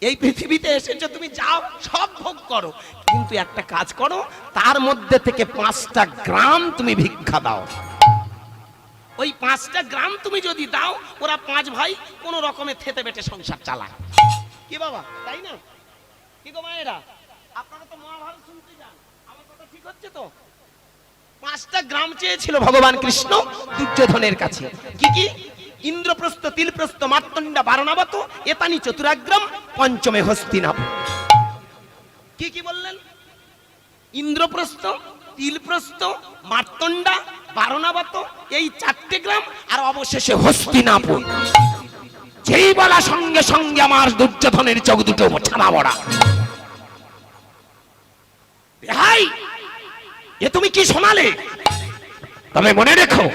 A: এই পৃথিবীতে এসেছো, তুমি যাও সব ভোগ করো, কিন্তু একটা কাজ করো, তার মধ্যে থেকে 5টা গ্রাম তুমি ভিক্ষা দাও। ওই 5টা গ্রাম তুমি যদি দাও, ওরা 5 ভাই কোন রকমে থেতে বেটে সংসার চালায়। কি বাবা, তাই না? কি গো মায়েরা, আপনারা তো মহাভারত শুনতে যান, আমার কথা ঠিক হচ্ছে তো? 5টা গ্রাম চেয়েছিল ভগবান কৃষ্ণ দুর্যোধনের কাছে। কি কি? ইন্দ্রপ্রস্থ, তিলপ্রস্থ, মার্তণ্ডা, বারণাবত, এতানি চতুরাগ্রাম, পঞ্চমে হস্তিনাপুর। কি কি বললেন? ইন্দ্রপ্রস্থ, তিলপ্রস্থ, মার্তণ্ডা, বারণাবত, এই 4টে গ্রাম, আর অবশেষে হস্তিনাপুর। যেই বলা সঙ্গে সঙ্গে আমার দুর্যোধনের চোখ দুটো ছানা বড়া। হাই, এ তুমি কি শোনালে? তবে মনে রেখো,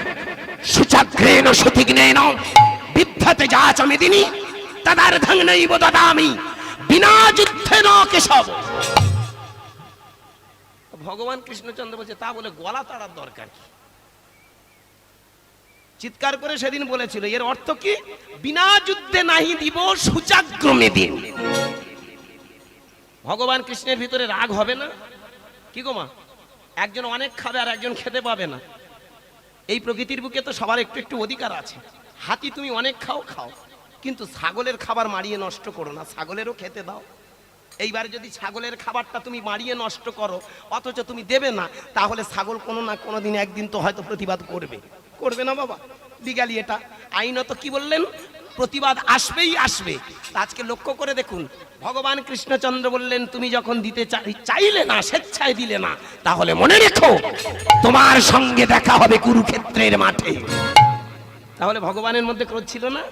A: সুচাগ্রেণ সতিগ্নেন বিদ্যতে যাচ মেদিনী তদার্ধং নৈব দদামি বিনা যুদ্ধে ন কেশব। ভগবান কৃষ্ণচন্দ্র বলছে, তা বলে গলা তাড়ার দরকার কি? চিৎকার করে সেদিন বলেছিল, এর অর্থ কি? বিনা যুদ্ধে নাহি দিব সুচাগ্রমে দিন। ভগবান কৃষ্ণের ভিতরে রাগ হবে না? কি গো মা, একজন অনেক খাবে আর একজন খেতে পাবে না। এই প্রকৃতির বুকে তো সবার একটু একটু অধিকার আছে। হাতি তুমি অনেক খাও, কিন্তু ছাগলের খাবার মারিয়ে নষ্ট করো না, ছাগলেরও খেতে দাও। এইবার যদি ছাগলের খাবারটা তুমি মারিয়ে নষ্ট করো, অথচ তুমি দেবে না, তাহলে ছাগল কোনো না কোনো দিন একদিন তো হয়তো প্রতিবাদ করবে না বাবা? লিগালি এটা আইনত কি বললেন? প্রতিবাদ আসবেই আসবে। আজকে লক্ষ্য করে দেখুন, ভগবান কৃষ্ণচন্দ্র বললেন, তুমি যখন দিতে চাইলে না, স্বেচ্ছায় দিলে না, তাহলে মনে রেখো তোমার সঙ্গে দেখা হবে কুরুক্ষেত্রের মাঠে। তাহলে ভগবানের মধ্যে ক্রোধ ছিল না?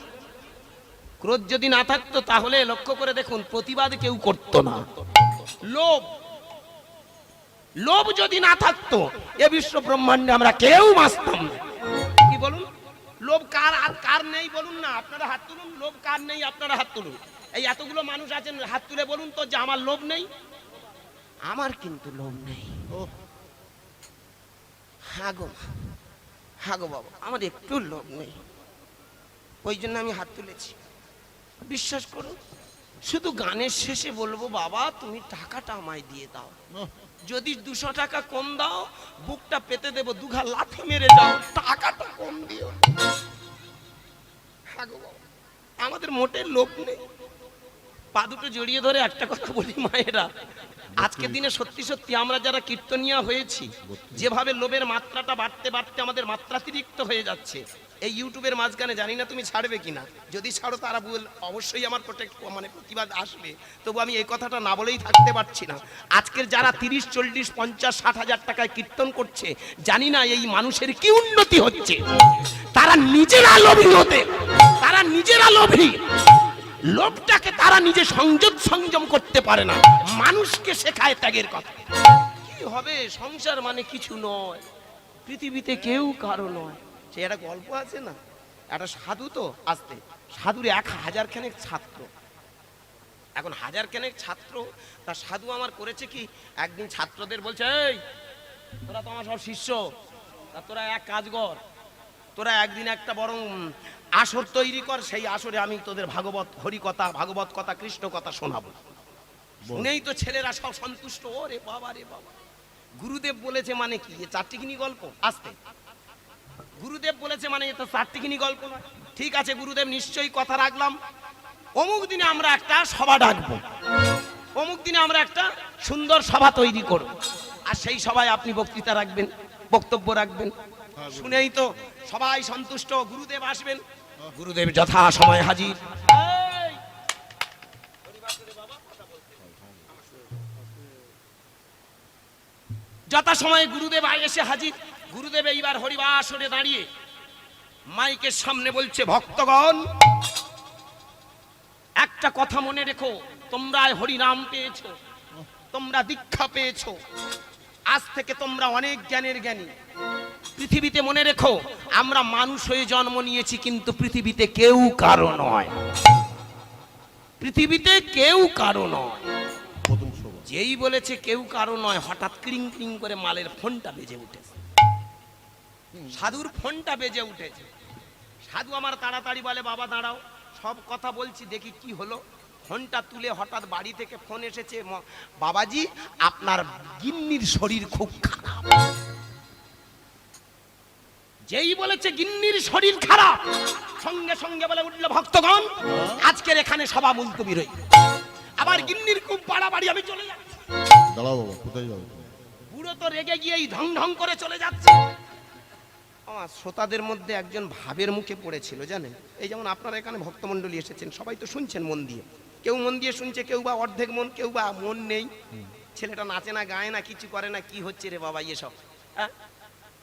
A: ক্রোধ যদি না থাকতো, তাহলে লক্ষ্য করে দেখুন, প্রতিবাদ কেউ করতো না। লোভ যদি না থাকতো, এ বিশ্ব ব্রহ্মাণ্ডে আমরা কেউ বাঁচতাম না। কি বলুন? লোভ কার আর কার নেই বলুন না, আপনারা হাত তুলুন। লোভ কার নেই আপনারা হাত তুলুন। এই এতগুলো মানুষ আছেন, হাত তুলে বলুন তো যে আমার লোভ নেই। আমার কিন্তু লোভ নেই। হ্যাঁ গো বাবা, আমার একটু লোভ নেই, ওই জন্য আমি হাত তুলেছি। বিশ্বাস করুন, শুধু গানের শেষে বলবো, বাবা তুমি টাকাটা আমায় দিয়ে দাও, যদি 200 টাকা কম দাও বুকটা পেতে দেবো, দুঘা লাথি মেরে যাও, টাকাটা কম দিও। আমাদের মোটে লোভ নেই। পা দুটো জড়িয়ে ধরে একটা কথা বলি মায়েরা, আজকের দিনে সত্যি সত্যি আমরা যারা কীর্তনিয়া হয়েছি, যেভাবে লোভের মাত্রাটা বাড়তে বাড়তে আমাদের মাত্রাতিরিক্ত হয়ে যাচ্ছে। এই ইউটিউবের মাঝখানে জানি না তুমি ছাড়বে কিনা, যদি ছাড়ো তারা অবশ্যই আমার প্রতিবাদ আসবে, তবু আমি এই কথাটা না বলেই থাকতে পারছি না। আজকের যারা 30, 40, 50, 60 হাজার টাকায় কীর্তন করছে, জানি না এই মানুষের কি উন্নতি হচ্ছে। তারা নিজেরা লোভী হতে, তারা নিজেরা লোভী। লোভটাকে তারা নিজে সংযম করতে পারে না, মানুষকে শেখায় ত্যাগের কথা। কি হবে? সংসার মানে কিছু নয়, পৃথিবীতে কেউ কারো নয়। সে একটা গল্প আছে না, একটা সাধু, তো আসতে সাধুর 1000 খানেক ছাত্র। এখন 1000 খানেক ছাত্র, তার সাধু আমার করেছে কি, একদিন ছাত্রদের বলছে, এই তোরা তো আমার সব শিষ্য, তা তোরা এক কাজ কর, তোরা একদিন একটা বরং আসর তৈরি কর, সেই আসরে আমি তোদের ভাগবত হরিকথা, ভাগবত কথা, কৃষ্ণ কথা শোনাবো। শুনেই তো ছেলেরা সব সন্তুষ্ট। ও রে বাবা রে বাবা, গুরুদেব বলেছে মানে কি? এ চারটিখানি গল্প? আসতে গুরুদেব বলেছে মানে এটা চারটিখানি গল্প না। ঠিক আছে, গুরুদেব নিশ্চয়ই কথা রাখলাম, অমুক দিনে আমরা একটা সভা ডাকবো, অমুক দিনে আমরা একটা সুন্দর সভা তৈরি করব, আর সেই সভায় আপনি বক্তৃতা রাখবেন, বক্তব্য রাখবেন। শুনেই তো সবাই সন্তুষ্ট। গুরুদেব আসবেন, গুরুদেব যথা সময় হাজির। যথা সময়ে গুরুদেব এসে হাজির। গুরুদেব এইবার হরিবাসরে দাঁড়িয়ে মাইকের সামনে বলছে, ভক্তগণ একটা কথা মনে রেখো, তোমরা হরিনাম পেয়েছো, তোমরা দীক্ষা পেয়েছো, আজ থেকে তোমরা অনেক জ্ঞানের জ্ঞানী। পৃথিবীতে মনে রেখো, আমরা মানুষ হয়ে জন্ম নিয়েছি, কিন্তু পৃথিবীতে কেউ কারো নয়, পৃথিবীতে কেউ কারো নয়। যেই বলেছে কেউ কারো নয়, হঠাৎ ক্রিং ক্রিং করে মালের ফোনটা বেজে উঠেছে, সাধুর ফোনটা বেজে উঠেছে। সাধু আমার তাড়াতাড়ি বলে, বাবা দাঁড়াও, সব কথা বলছি, দেখি কি হলো। ফোনটা তুলে হঠাৎ বাড়ি থেকে ফোন এসেছে, বাবাজি আপনার গিন্নির শরীর খুব খারাপ। যেই বলেছে গিন্নির শরীর খারাপ, সঙ্গে সঙ্গে বলে উঠলো, ভক্তগণ আজকের এখানে সভা মুলতবি রই, আবার গিন্নির খুব বাড়াবাড়ি, আমি চলে যাচ্ছি।
B: দাঁড়াও বাবা, কোথায় যাও?
A: বুড়ো তো রেগে গিয়েই ঢং ঢং করে চলে যাচ্ছে। আমার শ্রোতাদের মধ্যে একজন ভাবের মুখে পড়েছিল জানেন। এই যেমন আপনারা এখানে ভক্তমণ্ডলী এসেছেন, সবাই তো শুনছেন মন দিয়ে, কেউ মন দিয়ে শুনছে, কেউ বা অর্ধেক মন, কেউ বা মন নেই। ছেলেটা নাচে না, গায় না, কিছু করে না, কি হচ্ছে রে বাবা এসব? হ্যাঁ,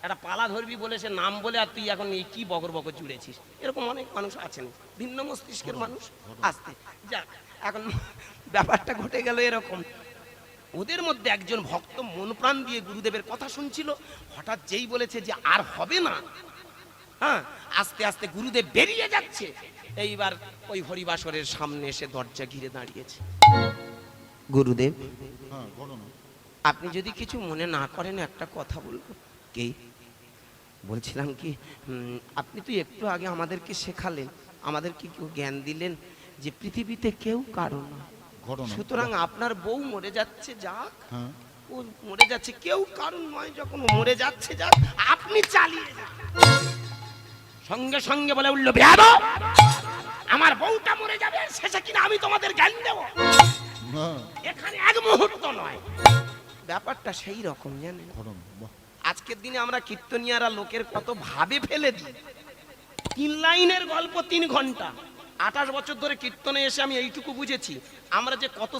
A: একটা পালা ধরবি বলেছে নাম বলে, আর তুই এখন এই কি বকর বকর জুড়েছিস। এরকম অনেক মানুষ আছেন, ভিন্ন মস্তিষ্কের মানুষ। আসতে যাক, এখন ব্যাপারটা ঘটে গেল এরকম। ওদের মধ্যে একজন ভক্ত মন প্রাণ দিয়ে গুরুদেবের কথা শুনছিল, হঠাৎ যেই বলেছে যে আর হবে না, হ্যাঁ, আস্তে আস্তে গুরুদেব বেরিয়ে যাচ্ছে। এইবার ওই হরিবাসরের সামনে এসে দরজা ঘিরে দাঁড়িয়েছে। গুরুদেব, আপনি যদি কিছু মনে না করেন একটা কথা বলবো। কি বলছিলাম কি, আপনি তো একটু আগে আমাদেরকে শেখালেন, আমাদেরকে কেউ জ্ঞান দিলেন যে পৃথিবীতে কেউ কারণ না, সুতরাং আপনার বউ মরে যাচ্ছে, যাক, ও মরে যাচ্ছে, কেউ কারণ নয়, যখন মরে যাচ্ছে যাক, আপনি চালিয়ে যান। সঙ্গে সঙ্গে বলে উঠল, বেয়াদব, আমার বউটা মরে যাবে, শেষে কিনা আমি তোমাদের জ্ঞান দেব? এখানে এক মুহূর্ত নয়। ব্যাপারটা সেই রকম জানেন। আজকের দিনে আমরা কীর্তনিয়ারা লোকের কত ভাবে ফেলে দিই। 3 লাইনের গল্প 3 ঘন্টা। 28 বছর ধরে কীর্তনে এসে আমি এইটুকু বুঝেছি, আমরা যে কত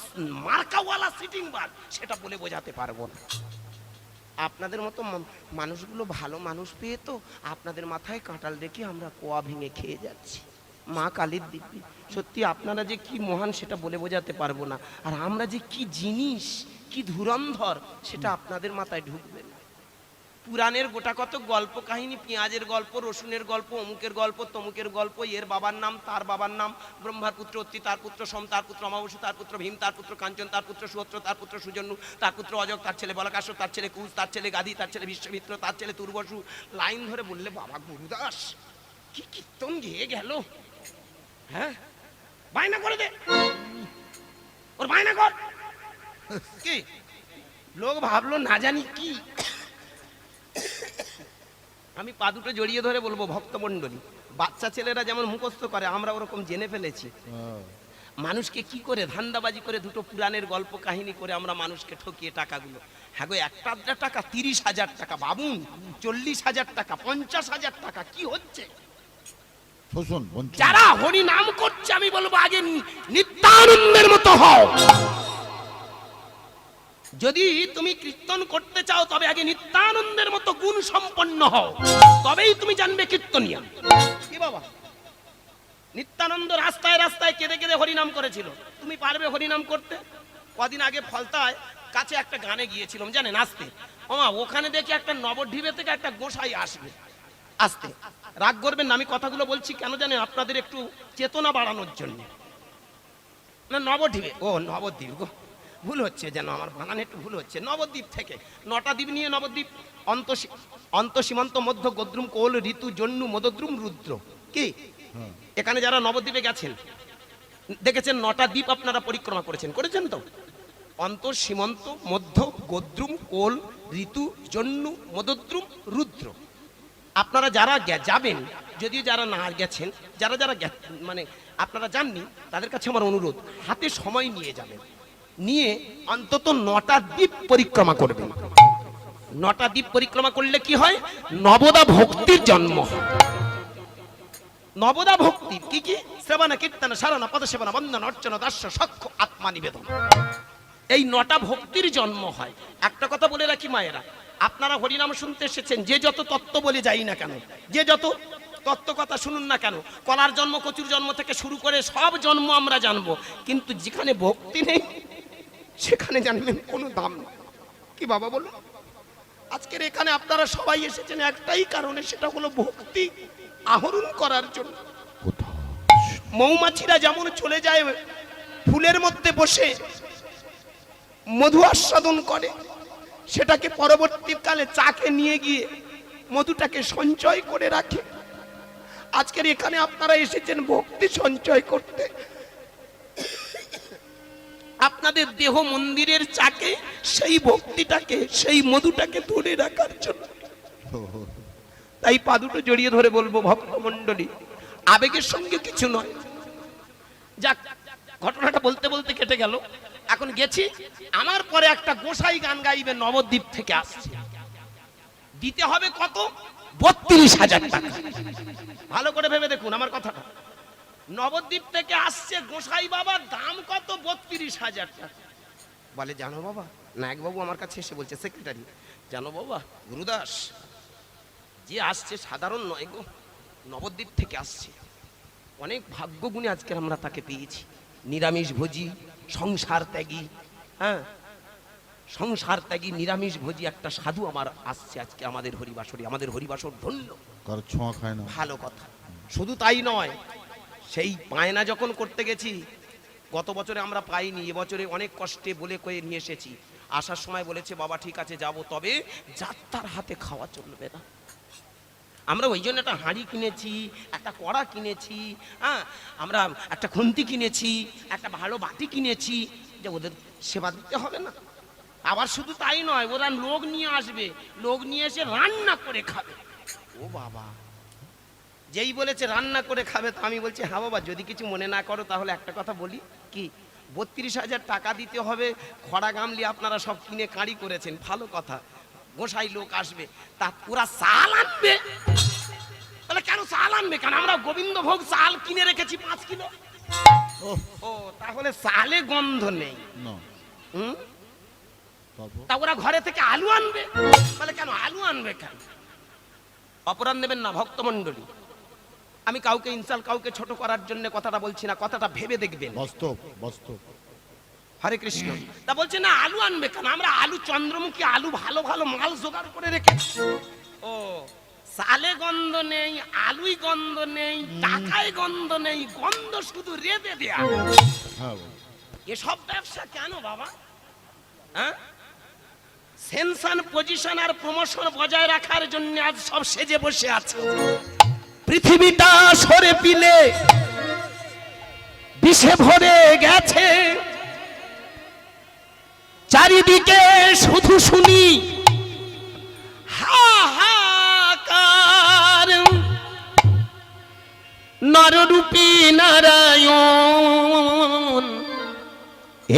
A: মার্কাওয়ালা সিটিং বার সেটা বলে বোঝাতে পারবো না। আপনাদের মতো মানুষগুলো ভালো মানুষ পেয়ে তো আপনাদের মাথায় কাঁটাল রেখে আমরা কোয়া ভেঙে খেয়ে যাচ্ছি। মা কালীর দিব্যি, সত্যি আপনারা যে কি মহান সেটা বলে বোঝাতে পারবো না। আর আমরা যে কি জিনিস, কি ধুরন্ধর, সেটা আপনাদের মাথায় ঢুকবে না। পুরাণের গোটা কত গল্প কাহিনী, পেঁয়াজের গল্প, রসুনের গল্প, অমুকের গল্প, তমুকের গল্প, এর বাবার নাম, তার বাবার নাম, ব্রহ্মার পুত্র অত্রি, তার পুত্র সোম, তার পুত্র অমাবস্যা, তার পুত্র ভীম, তার পুত্র কাঞ্চন, তার পুত্র সুহত্র, তার পুত্র সুজন্যু, তার পুত্র অজক, তার ছেলে বলাকাশ, তার ছেলে কুশ, তার ছেলে গাদি, তার ছেলে বিশ্বমিত্র, তার ছেলে তুর্বসু। লাইন ধরে বললে বাবা গুরুদাস কি কীর্তন গেয়ে গেল। হ্যাঁ, বায়না করে দে, ওর বায়না কর। কি লোক ভাবলো না জানি কি। আমি পা দুটো জড়িয়ে ধরে বলবো, ভক্তমণ্ডলী, বাচ্চা ছেলেরা যেমন মুখস্থ করে, আমরা ওরকম জেনে ফেলেছি। মানুষকে কি করে ধান্দাবাজি করে দুটো পুরাণের গল্প কাহিনী করে আমরা মানুষকে ঠকিয়ে টাকাগুলো। হ্যাঁ গো, একটা আধটা টাকা 30,000 টাকা, বাবুন 40,000 টাকা, 50,000 টাকা, কি হচ্ছে? যারা হরি নাম করছে, আমি বলবো আগে নিত্যানন্দের মতো হও। যদি তুমি কীর্তন করতে চাও, তবে আগে নিত্যানন্দের মতো গুণ সম্পন্ন হও, তবেই তুমি জানবে কীর্তনিয়া কি। বাবা নিত্যানন্দ রাস্তায় রাস্তায় কেঁদে কেঁদে হরিনাম করেছিল। তুমি পারবে হরিনাম করতে? কদিন আগে ফলতায় কাছে একটা গানে গিয়েছিলাম জানেন, আসতে ওমা, ওখানে দেখি একটা নবদ্বীপে থেকে একটা গোসাই আসবে। আসতে রাগ করবেন না, আমি কথাগুলো বলছি কেন জানেন, আপনাদের একটু চেতনা বাড়ানোর জন্য। না নবদ্বীপে, ও নবদ্বীপ গো, ভুল হচ্ছে, যেন আমার বানান একটু ভুল হচ্ছে। নবদ্বীপ থেকে 9টা দ্বীপ নিয়ে নবদ্বীপ, অন্ত সীমান্ত মধ্য গদ্রুম কোল ঋতু জন্নু মদদ্রুম রুদ্র। কি এখানে যারা নবদ্বীপে গেছেন দেখেছেন 9টা দ্বীপ আপনারা পরিক্রমা করেছেন তো? অন্ত সীমান্ত মধ্য গদ্রুম কোল ঋতু জন্নু মদদ্রুম রুদ্র। আপনারা যারা যাবেন, যদিও যারা না গেছেন, যারা যারা মানে আপনারা যাননি, তাদের কাছে আমার অনুরোধ, হাতে সময় নিয়ে যাবেন, নিয়ে অন্তত 9টা দ্বীপ পরিক্রমা করবেন। নটা দ্বীপ পরিক্রমা করলে কি হয়? নবদা ভক্তির জন্ম হয়। নবদা ভক্তি কি কি? শ্রবণ কীর্তন শরণ পদসেবন বন্দন অর্চন দাস্য সখ্য আত্মা নিবেদন। এই নটা ভক্তির জন্ম হয়। একটা কথা বলে রাখি মায়েরা, আপনারা হরিনাম শুনতে এসেছেন, যে যত তত্ত্ব বলে যাই না কেন, যে যত তত্ত্ব কথা শুনুন না কেন, কলার জন্ম কচুর জন্ম থেকে শুরু করে সব জন্ম আমরা জানবো, কিন্তু যেখানে ভক্তি নেই সেখানে জানবেন কোনো দাম নেই। কি বাবা বলুন? আজকের এখানে আপনারা সবাই এসেছেন একটাই কারণে, সেটা হলো ভক্তি আহরণ করার জন্য। মৌমাছিরা যেমন চলে যায় ফুলের মধ্যে বসে মধু আস্বাদন করে, সেটাকে পরবর্তীকালে চাকে নিয়ে গিয়ে মধুটাকে সঞ্চয় করে রাখে। আজকের এখানে আপনারা এসেছেন ভক্তি সঞ্চয় করতে, আপনাদের দেহ মন্দিরের চাকে সেই ভক্তিটাকে, সেই মধুটাকে ধরে রাখার জন্য। তাই পা দুটো জড়িয়ে ধরে বলবো ভক্তমণ্ডলী, আবেগের সঙ্গে কিছু নয়। যাক, ঘটনাটা বলতে বলতে কেটে গেল। এখন গেছি, আমার পরে একটা গোসাই গান গাইবে, নবদ্বীপ থেকে আসছে। দিতে হবে কত? 32,000 টাকা। ভালো করে ভেবে দেখুন আমার কথাটা। নবদ্বীপ থেকে আসছে গোসাই বাবা, দাম কত? 32,000 টাকা। বলে জানো বাবা, নায়ক বাবু আমার কাছে এসে বলছে, সেক্রেটারি, জানো বাবা গুরুদাস যে আসছে সাধারণ নয় গো, নবদ্বীপ থেকে আসছে। অনেক ভাগ্যগুণে আজকে আমরা তাকে পেয়েছি। নিরামিষ ভোজি, সংসার ত্যাগী, হ্যাঁ সংসার ত্যাগী নিরামিষ ভোজি একটা সাধু আমার আসছে আজকে আমাদের হরিবাসরে। আমাদের হরিবাসর ধন্য,
B: কারো ছোঁয়া খায় না।
A: ভালো কথা। শুধু তাই নয়, সেই পায়না যখন করতে গেছি, গত বছরে আমরা পাইনি, এবছরে অনেক কষ্টে বলে কয়ে নিয়ে এসেছি। আসার সময় বলেছে বাবা ঠিক আছে যাব, তবে যাত্রার হাতে খাওয়া চলবে না। আমরা ওই জন্য একটা হাঁড়ি কিনেছি, একটা কড়া কিনেছি, হ্যাঁ আমরা একটা খুন্তি কিনেছি, একটা ভালো বাটি কিনেছি, যে ওদের সেবা দিতে হবে না। আবার শুধু তাই নয়, ওরা লোক নিয়ে আসবে, লোক নিয়ে এসে রান্না করে খাবে। ও বাবা, যেই বলেছে রান্না করে খাবে, তো আমি বলছি হ্যাঁ বাবা যদি কিছু মনে না করো তাহলে একটা কথা বলি, কি 32,000 টাকা দিতে হবে। খড়া গামলি আপনারা সব কিনে কাঁড়ি করেছেন, ভালো কথা। গোসাই লোক আসবে, তা ওরা চাল আনবে। তাহলে কেন চাল আনবে? কেন আমরা গোবিন্দভোগ চাল কিনে রেখেছি 5 কিলো। ও তাহলে চালে গন্ধ নেই। তা ওরা ঘরে থেকে আলু আনবে, তাহলে কেন আলু আনবে? কেন? অপরাধ নেবেন না ভক্তমণ্ডলী। আমি কাউকে ইনসাল, কাউকে ছোট করার জন্য কথাটা বলছি না, কথাটা ভেবে দেখবেন।
B: বাস্তব বাস্তব।
A: হরে কৃষ্ণ। তা বলছে না আলু আনবে কেন? আমরা আলু চন্দ্রমুখী আলু ভালো ভালো মাল জোগাড় করে রেখেছি। ও চালে গন্ধ নেই, আলুই গন্ধ নেই, টাকায় গন্ধ নেই, গন্ধ শুধু রেঁধে দেয়া। এসব ব্যবসা কেন বাবা? হ্যাঁ, সেনশন পজিশন আর প্রমোশন বজায় রাখার জন্য আজ সব সেজে বসে আছে। পৃথিবীটা সরে পিলে বিষে ভরে গেছে, চারিদিকে শুধু শুনি হাহাকার। নররূপী নারায়ণ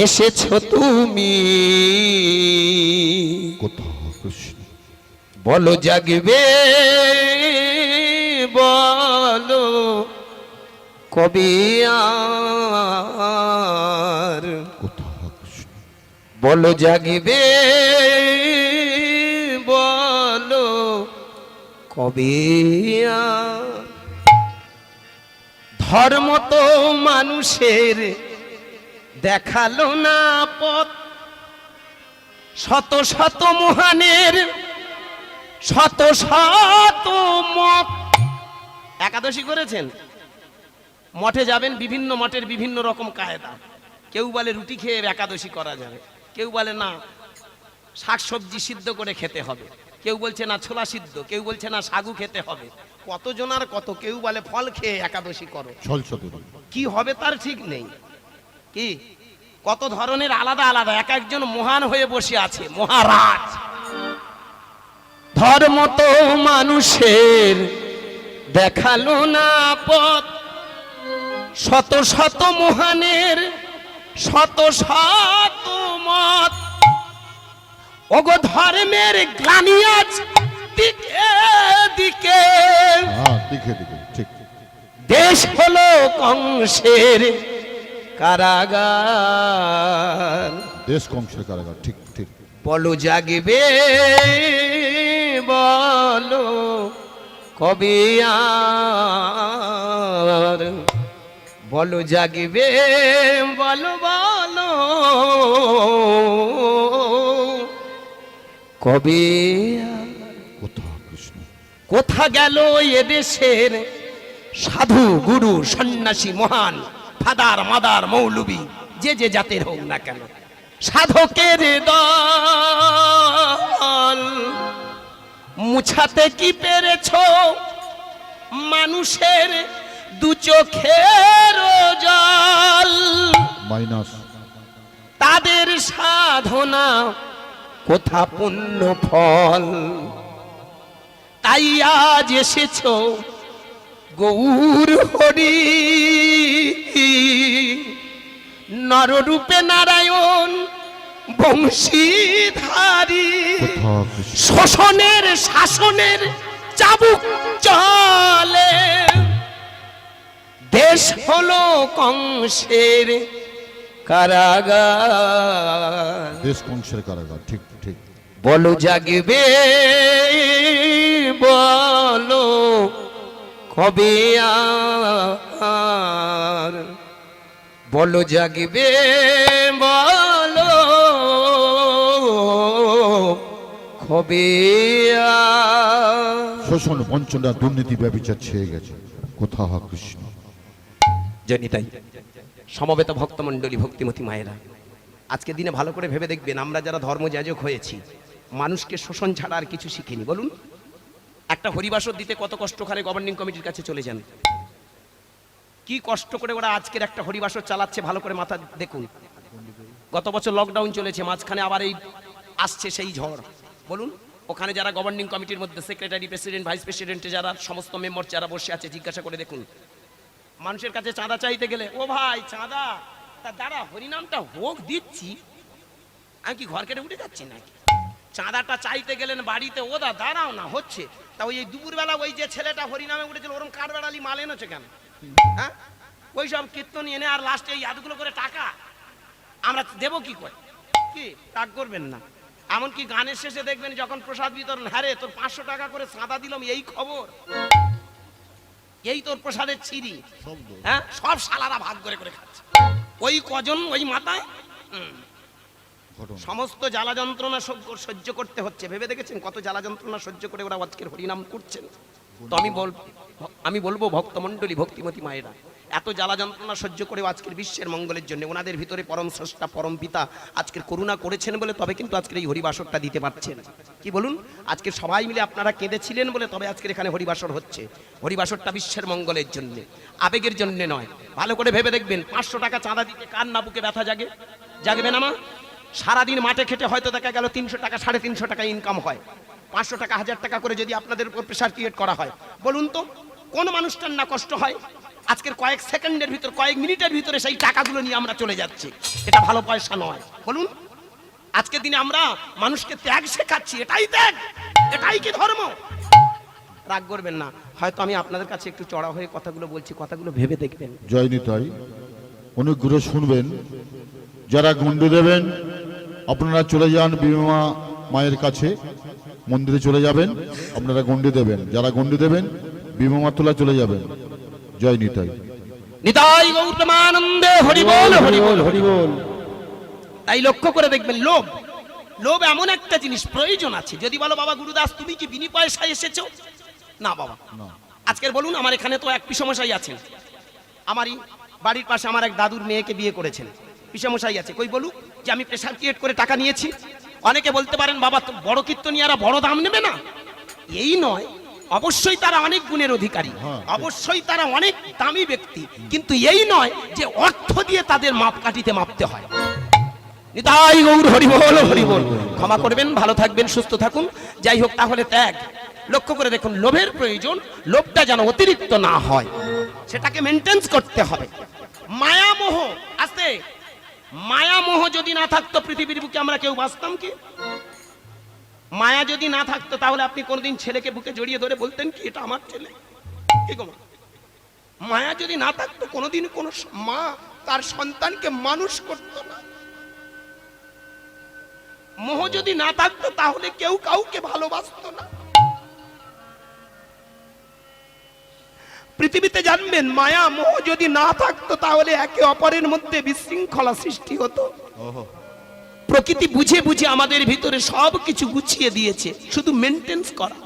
A: এসেছো তুমি, বলো জাগবে বলো কবে আর, বলো জাগবে বলো কবে আর। ধর্ম তো মানুষের দেখালো না পথ, শত শত মহানের শত শত মত। একাদশী করেছেন, মঠে যাবেন, বিভিন্ন মঠের বিভিন্ন রকম কায়দা। কেউ বলে রুটি খেয়ে একাদশী করা যাবে, কেউ বলে না শাকসবজি সিদ্ধ করে খেতে হবে, কেউ বলছে না ছোলা সিদ্ধ, কেউ বলছে না সাগু খেতে হবে। কতজন আর কত, কেউ বলে ফল খেয়ে একাদশী করো। কি হবে তার ঠিক নেই। কি কত ধরনের আলাদা আলাদা, এক একজন মহান হয়ে বসে আছে, মহারাজ। ধর্ম তো মানুষের দেখালো না পথ, শত শত মহানের শত শত মত। ওগো ধর্মের গ্লানি আজ দিকে দিকে,
B: হ্যাঁ দিকে দিকে ঠিক।
A: দেশ হলো কংসের কারাগার।
B: দেশ কংসের কারাগার, ঠিক ঠিক।
A: বলো জাগবে বলো কবে আর, বলো জাগবে বলো বলো কবে আর।
B: কোথা কৃষ্ণ,
A: কোথা গেল এদেশের সাধু গুরু সন্ন্যাসী মহান ফাদার মাদার মৌলবী যে যে জাতের হোক না কেন, সাধকের দল মুছাতে কি পেরেছ মানুষের দু চোখের জল?
B: মাইনাস।
A: তাদের সাধনা কোথা পুণ্য ফল? তাই আজ এসেছ গৌর হরি, নররূপে নারায়ণ বংশীধারী।
B: কোথা কৃষ্ণ,
A: শোষণের শাসনের চাবুক চলে, দেশ হলো কংসের কারাগার।
B: দেশ কংসের কারাগার, ঠিক ঠিক।
A: বলো জাগবে বলো কবে আর, বলো জাগবে বলো কবে আর।
B: শোষণ বঞ্চনা দুর্নীতি ব্যভিচার ছেয়ে গেছে, কোথা কৃষ্ণ।
A: জানি তাই সমবেত ভক্তমণ্ডলী ভক্তিমতী মায়েরা, আজকে দিনে ভালো করে ভেবে দেখবেন, আমরা যারা ধর্মযাজক হয়েছি মানুষকে শোষণ ছাড়া আর কিছু শিখিনি। বলুন, একটা হরিবাসর দিতে কত কষ্ট করে গভর্নিং কমিটির কাছে চলে যান, কি কষ্ট করে ওরা আজকের একটা হরিবাসর চালাচ্ছে, ভালো করে মাথা দেখুন। গত বছর লকডাউন চলেছে, মাঝখানে আবার এই আসছে সেই ঝড়। বলুন, ওখানে যারা গভর্নিং কমিটির মধ্যে সেক্রেটারি, প্রেসিডেন্ট, ভাইস প্রেসিডেন্টে যারা সমস্ত মেম্বার যারা বসে আছে, জিজ্ঞাসা করে দেখুন, মানুষের কাছে চাঁদা চাইতে গেলে, ও ভাই চাঁদা, তা দাঁড়া হরিনামটা হোক দিচ্ছি, আমি কি ঘর কেটে উঠে যাচ্ছি নাকি? চাঁদাটা চাইতে গেলেন বাড়িতে, ও দা দাঁড়াও না হচ্ছে, তা ওই দুপুরবেলা ওই যে ছেলেটা হরিনামে উঠেছিল ওরকম কাঠ বেড়ালি মাল এনেছে কেন? হ্যাঁ, ওই সব কীর্তন এনে আর লাস্টে এই এতগুলো করে টাকা আমরা দেবো কি করে? কি রাগ করবেন না, এমনকি গানের শেষে দেখবেন যখন প্রসাদ বিতরণ, হ্যাঁ রে তোর 500 টাকা করে চাঁদা দিলাম, এই খবর, এই তোর প্রসাদের ছিরি, হ্যাঁ সব শালারা ভাগ করে করে খাচ্ছে, ওই কজন ওই মাথায় সমস্ত জ্বালা যন্ত্রণা সহ্য করতে হচ্ছে। ভেবে দেখেছেন কত জ্বালা যন্ত্রণা সহ্য করে ওরা আজকের হরিনাম করছেন? তো আমি বলবো ভক্তমণ্ডলী ভক্তিমতী মায়েরা, এত জ্বালা যন্ত্রণা সহ্য করে আজকের বিশ্বের মঙ্গলের জন্য ওনাদের ভিতরে পরম স্রষ্টা পরম পিতা আজকের করুণা করেছেন বলে তবে কিন্তু আজকের এই হরিবাসরটা দিতে পারছেন। কি বলুন, আজকে সবাই মিলে আপনারা কেঁদেছিলেন বলে তবে আজকের এখানে হরিবাসর হচ্ছে। হরিবাসরটা বিশ্বের মঙ্গলের জন্য, আবেগের জন্য নয়। ভালো করে ভেবে দেখবেন, 500 টাকা চাঁদা দিতে কার না বুকে ব্যথা জাগে? জাগবে না মা? সারাদিন মাঠে খেটে হয়তো দেখা গেল 300 টাকা 350 টাকা ইনকাম হয়, 500 টাকা 1000 টাকা করে যদি আপনাদের উপর প্রেশার ক্রিয়েট করা হয়, বলুন তো কোন মানুষটার না কষ্ট হয়? আজকের কয়েক সেকেন্ডের ভিতর, কয়েক মিনিটের ভিতরে সেই টাকাগুলো নিয়ে আমরা চলে যাচ্ছি, এটা ভালো পয়সা নয়। বলুন, আজকের দিনে আমরা মানুষকে ত্যাগ শেখাচ্ছি, এটাই ত্যাগ? এটাই কি ধর্ম? রাগ করবেন না, হয়তো আমি আপনাদের কাছে একটু চড়া হয়ে কথাগুলো বলছি, কথাগুলো ভেবে দেখবেন।
B: জয় নিতাই, অনুগ্রহ শুনবেন। যারা গন্ডি দেবেন আপনারা চলে যান বিমা মায়ের কাছে, মন্দিরে চলে যাবেন, আপনারা গন্ডি দেবেন। যারা গন্ডি দেবেন বিমা মাতলা চলে যাবেন। জয় নিতাই।
A: নিতাই গৌতমানন্দে হরি বল হরি বল হরি বল। তাই লক্ষ্য করে দেখবেন, লোভ এমন একটা জিনিস, প্রয়োজন আছে। যদি বলো বাবা গুরুদাস তুমি কি বিনি পয়সায় এসেছো? না বাবা, আজকের বলুন আমার এখানে তো এক পিসমশাই আছেন, আমারই বাড়ির পাশে আমার এক দাদুর মেয়েকে বিয়ে করেছেন, পিসমশাই আছে, কই বলুক যে আমি প্রেশার ক্রিয়েট করে টাকা নিয়েছি? অনেকে বলতে পারেন বাবা তো বড় কীর্তনিয়ারা বড় দাম নেবে না, এই নয়, অবশ্যই তারা অনেক গুণের অধিকারী, অবশ্যই তারা অনেক দামি ব্যক্তি, কিন্তু এই নয় যে অর্থ দিয়ে তাদের মাপকাঠিতে মাপতে হয়। নিতাই গৌর হরি বল হরি বল। ক্ষমা করবেন, ভালো থাকবেন, সুস্থ থাকুন। যাই হোক, তাহলে ত্যাগ লক্ষ্য করে দেখুন, লোভের প্রয়োজন, লোভটা যেন অতিরিক্ত না হয়, সেটাকে মেনটেন্স করতে হবে। মায়ামোহ আসতে, মায়ামোহ যদি না থাকতো পৃথিবীর বুকে আমরা কেউ বাঁচতাম কি? মায়া যদি না থাকতো তাহলে আপনি কোনোদিন ছেলেকে বুকে জড়িয়ে ধরে বলতেন কি এটা আমার ছেলে? কি গো মা? মায়া যদি না থাকতো কোনোদিন কোনো মা তার সন্তানকে মানুষ করতো না। মোহ যদি না থাকতো তাহলে কেউ কাউকে ভালোবাসতো না। পৃথিবীতে জানবেন মায়া মোহ যদি না থাকতো তাহলে একে অপরের মধ্যে বিশৃঙ্খলা সৃষ্টি হতো। প্রকৃতি বুঝে বুঝে আমাদের ভিতরে সব কিছু গুছিয়ে দিয়েছে, শুধু মেনটেন্স করা।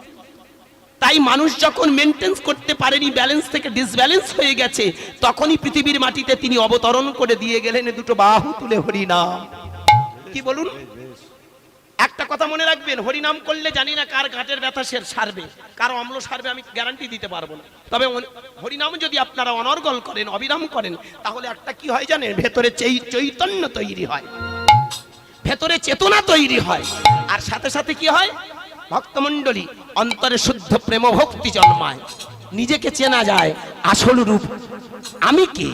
A: তাই মানুষ যখন মেনটেন্স করতে পারেনি, ব্যালেন্স থেকে ডিসব্যালেন্স হয়ে গেছে, তখনই পৃথিবীর মাটিতে তিনি অবতরণ করে দিয়ে গেলেন দুটো বাহু তুলে হরিনাম। কি বলুন? একটা কথা মনে রাখবেন, হরিনাম করলে জানি না কার ঘাটের ব্যথা সে সারবে, কার অম্ল সারবে আমি গ্যারান্টি দিতে পারবো না। তবে হরিনাম যদি আপনারা অনর্গল করেন, অবিরাম করেন, তাহলে একটা কি হয় জানেন, ভেতরে চৈতন্য তৈরি হয়, ভেতরে চেতনা তৈরি হয়, আর সাথে সাথে কি হয়, ভক্তমণ্ডলী অন্তরে শুদ্ধ প্রেম ভক্তি জন্মায়, নিজেকে চেনা যায় আসল রূপ। আমি কে?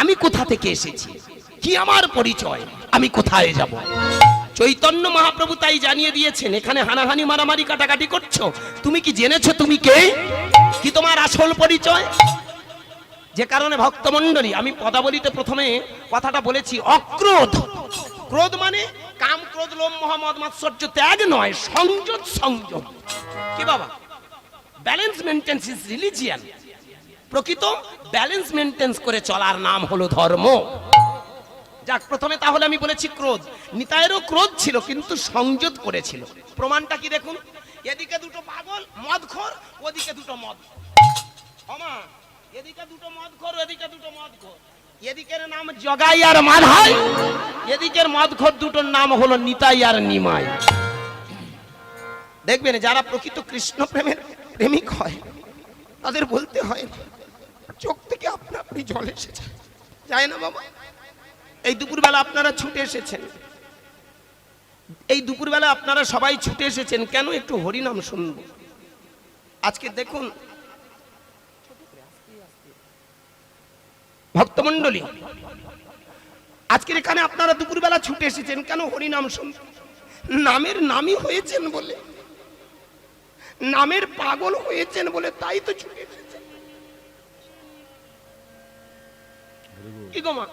A: আমি কোথা থেকে এসেছি? কি আমার পরিচয়? আমি কোথায় যাব? চৈতন্য মহাপ্রভু তাই জানিয়ে দিয়েছেন, এখানে হানাহানি মারামারি কাটাকাটি করছো, তুমি কি জেনেছো তুমি কে? কি তোমার আসল পরিচয়? যে কারণে ভক্তমণ্ডলী আমি পদাবলিতে প্রথমে কথাটা বলেছি, অক্রোধ। ক্রোধ মানে কাম, ক্রোধ, লোভ, মোহ, মদ, মাৎসর্য ত্যাগ নয়, সংযত, সংযম। কি বাবা? Balance maintenance is religion. প্রকৃত ব্যালেন্স মেনটেন্স করে চলার নাম হলো ধর্ম। যাক, প্রথমে তাহলে আমি বলেছি ক্রোধ। নিতাইয়েরও ক্রোধ ছিল কিন্তু সংযত করেছিল। প্রমাণটা কি দেখুন, এদিকে দুটো পাগল মদখোর, ওদিকে দুটো মদ ক্ষমা, এদিকে দুটো মদখোর, ওদিকে দুটো মদখোর। এদিকের নাম জগাই আর মাধাই, এদিকের মদখোর দুটোর নাম হলো নিতাই আর নিমাই। দেখবেন যারা প্রকৃত কৃষ্ণ প্রেমের প্রেমিক হয় তাদের বলতে হয় চোখ থেকে আপনা আপনি জল এসেছে, যায় না বাবা? এই দুপুরবেলা আপনারা ছুটে এসেছেন, এই দুপুরবেলা আপনারা সবাই ছুটে এসেছেন কেন? একটু হরিনাম শুনব। আজকে দেখুন ভক্তমণ্ডলী, আজকের এখানে আপনারা দুপুরবেলা ছুটে এসেছেন কেন? হরিনাম শুনতে। নামের নামই হয়েছেন বলে, নামের পাগল হয়েছেন বলে, তাই তো ছুটে এসেছেন। কি গো মা?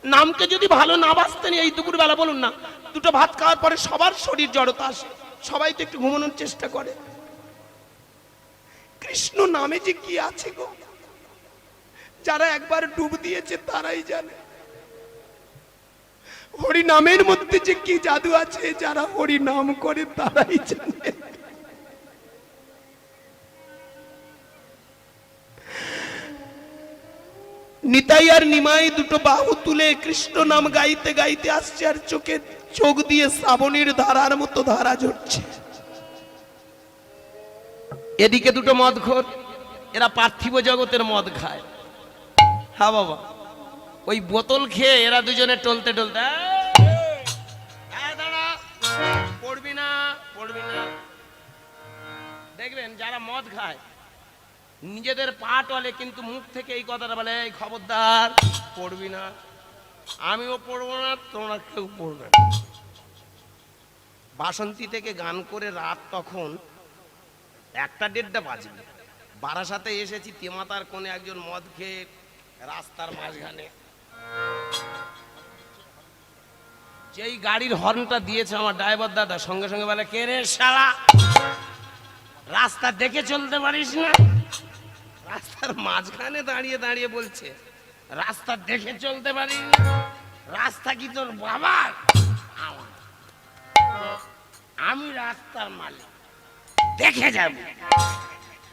A: নামকে যদি ভালো না বাসতেন এই দুপুরবেলা, বলুন না, দুটো ভাত খাওয়ার পরে সবার শরীর জড়তা আসে, সবাই তো একটু ঘুমানোর চেষ্টা করে। কৃষ্ণ নামে যে কি আছে গো, যারা একবার ডুব দিয়েছে তারাই জানে। হরি নামের মধ্যে যে কি জাদু আছে, যারা হরি নাম করে তারাই জানে। নিতাই আর নিমাই দুটো বাহু তুলে কৃষ্ণ নাম গাইতে গাইতে আসছে, আর চোখে চোখ দিয়ে শ্রাবণীর ধারার মতো ধারা ঝরছে। এদিকে দুটো মদখোর, এরা পার্থিব জগতের মদ খায়। হ্যাঁ বাবা, ওই বোতল খেয়ে এরা দুজনে টলতে টলতে, পড়বি না পড়বি না। দেখবেন যারা মদ খায় নিজেদের পা টলে কিন্তু মুখ থেকে এই কথাটা বলে, এই খবরদার পড়বি না, আমিও পড়বো না, তোমরা কেউ পড়বে না। বাসন্তী থেকে গান করে রাত তখন 1টা-1:30 বাজবে, বারাসাতে এসেছি, তেমাতার কোণে একজন মদ খেয়ে রাস্তার মাঝখানে যেই গাড়ির হর্নটা দিয়েছে আমার ড্রাইভার দাদা, সঙ্গে সঙ্গে বলে, কে রে শালা, রাস্তা দেখে চলতে পারিস না? রাস্তার মাঝখানে দাঁড়িয়ে দাঁড়িয়ে বলছে, রাস্তা দেখে চলতে পারিস না? রাস্তা কি তোর বাবার? আমি রাস্তার মালিক, দেখে যাব।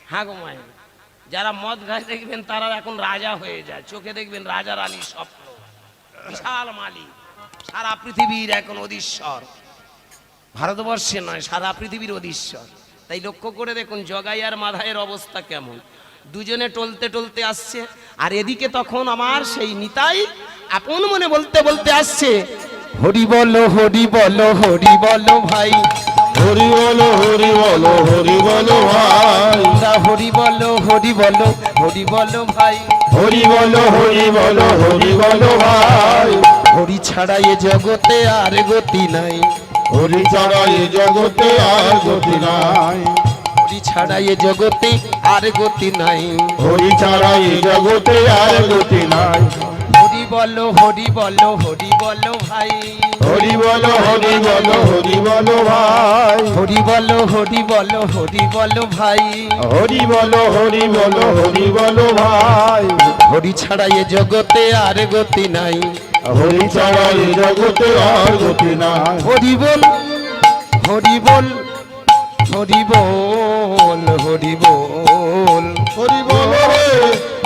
A: হ্যাঁ গো মায়ের, যারা মদ খায় দেখবেন তারা এখন রাজা হয়ে যায়, চোখে দেখবেন রাজা রানীর স্বপ্ন, বিশাল মালিক, সারা পৃথিবীর এখন অধীশ্বর, ভারতবর্ষে নয় সারা পৃথিবীর অধীশ্বর। তাই লক্ষ্য করে দেখুন জগাই আর মাধাইয়ের অবস্থা কেমন, দুজনে টলতে টলতে আসছে, আর এদিকে তখন আমার সেই নিতাই আপন মনে বলতে বলতে আসছে, হরি বলো হরি বলো হরি বলো ভাই,
B: হরি বলো হরি বলো হরি বলো ভাই,
A: হরি বলো হরি বলো হরি বলো ভাই,
B: হরি বলো হরি বলো হরি বলো ভাই,
A: হরি ছাড়া এ জগতে আর গতি নাই,
B: হরি ছাড়া এ জগতে আর গতি নাই,
C: হরি ছাড়া এ জগতে আর গতি নাই,
B: হরি ছাড়া এ জগতে আর গতি নাই।
C: হরি বলো হরি বলো হরি বলো ভাই,
B: হরি বলো হরি বলো হরি বলো ভাই,
C: হরি বলো হরি বলো হরি বলো ভাই,
B: হরি বলো হরি বলো হরি বলো ভাই।
C: হরি ছাড়া এ জগতে আর গতি নাই,
B: হরি ছাড়া এ জগতে আর গতি নাই।
C: হরি বল হরি বল হরি বল হরি বল,
B: হরি বলো রে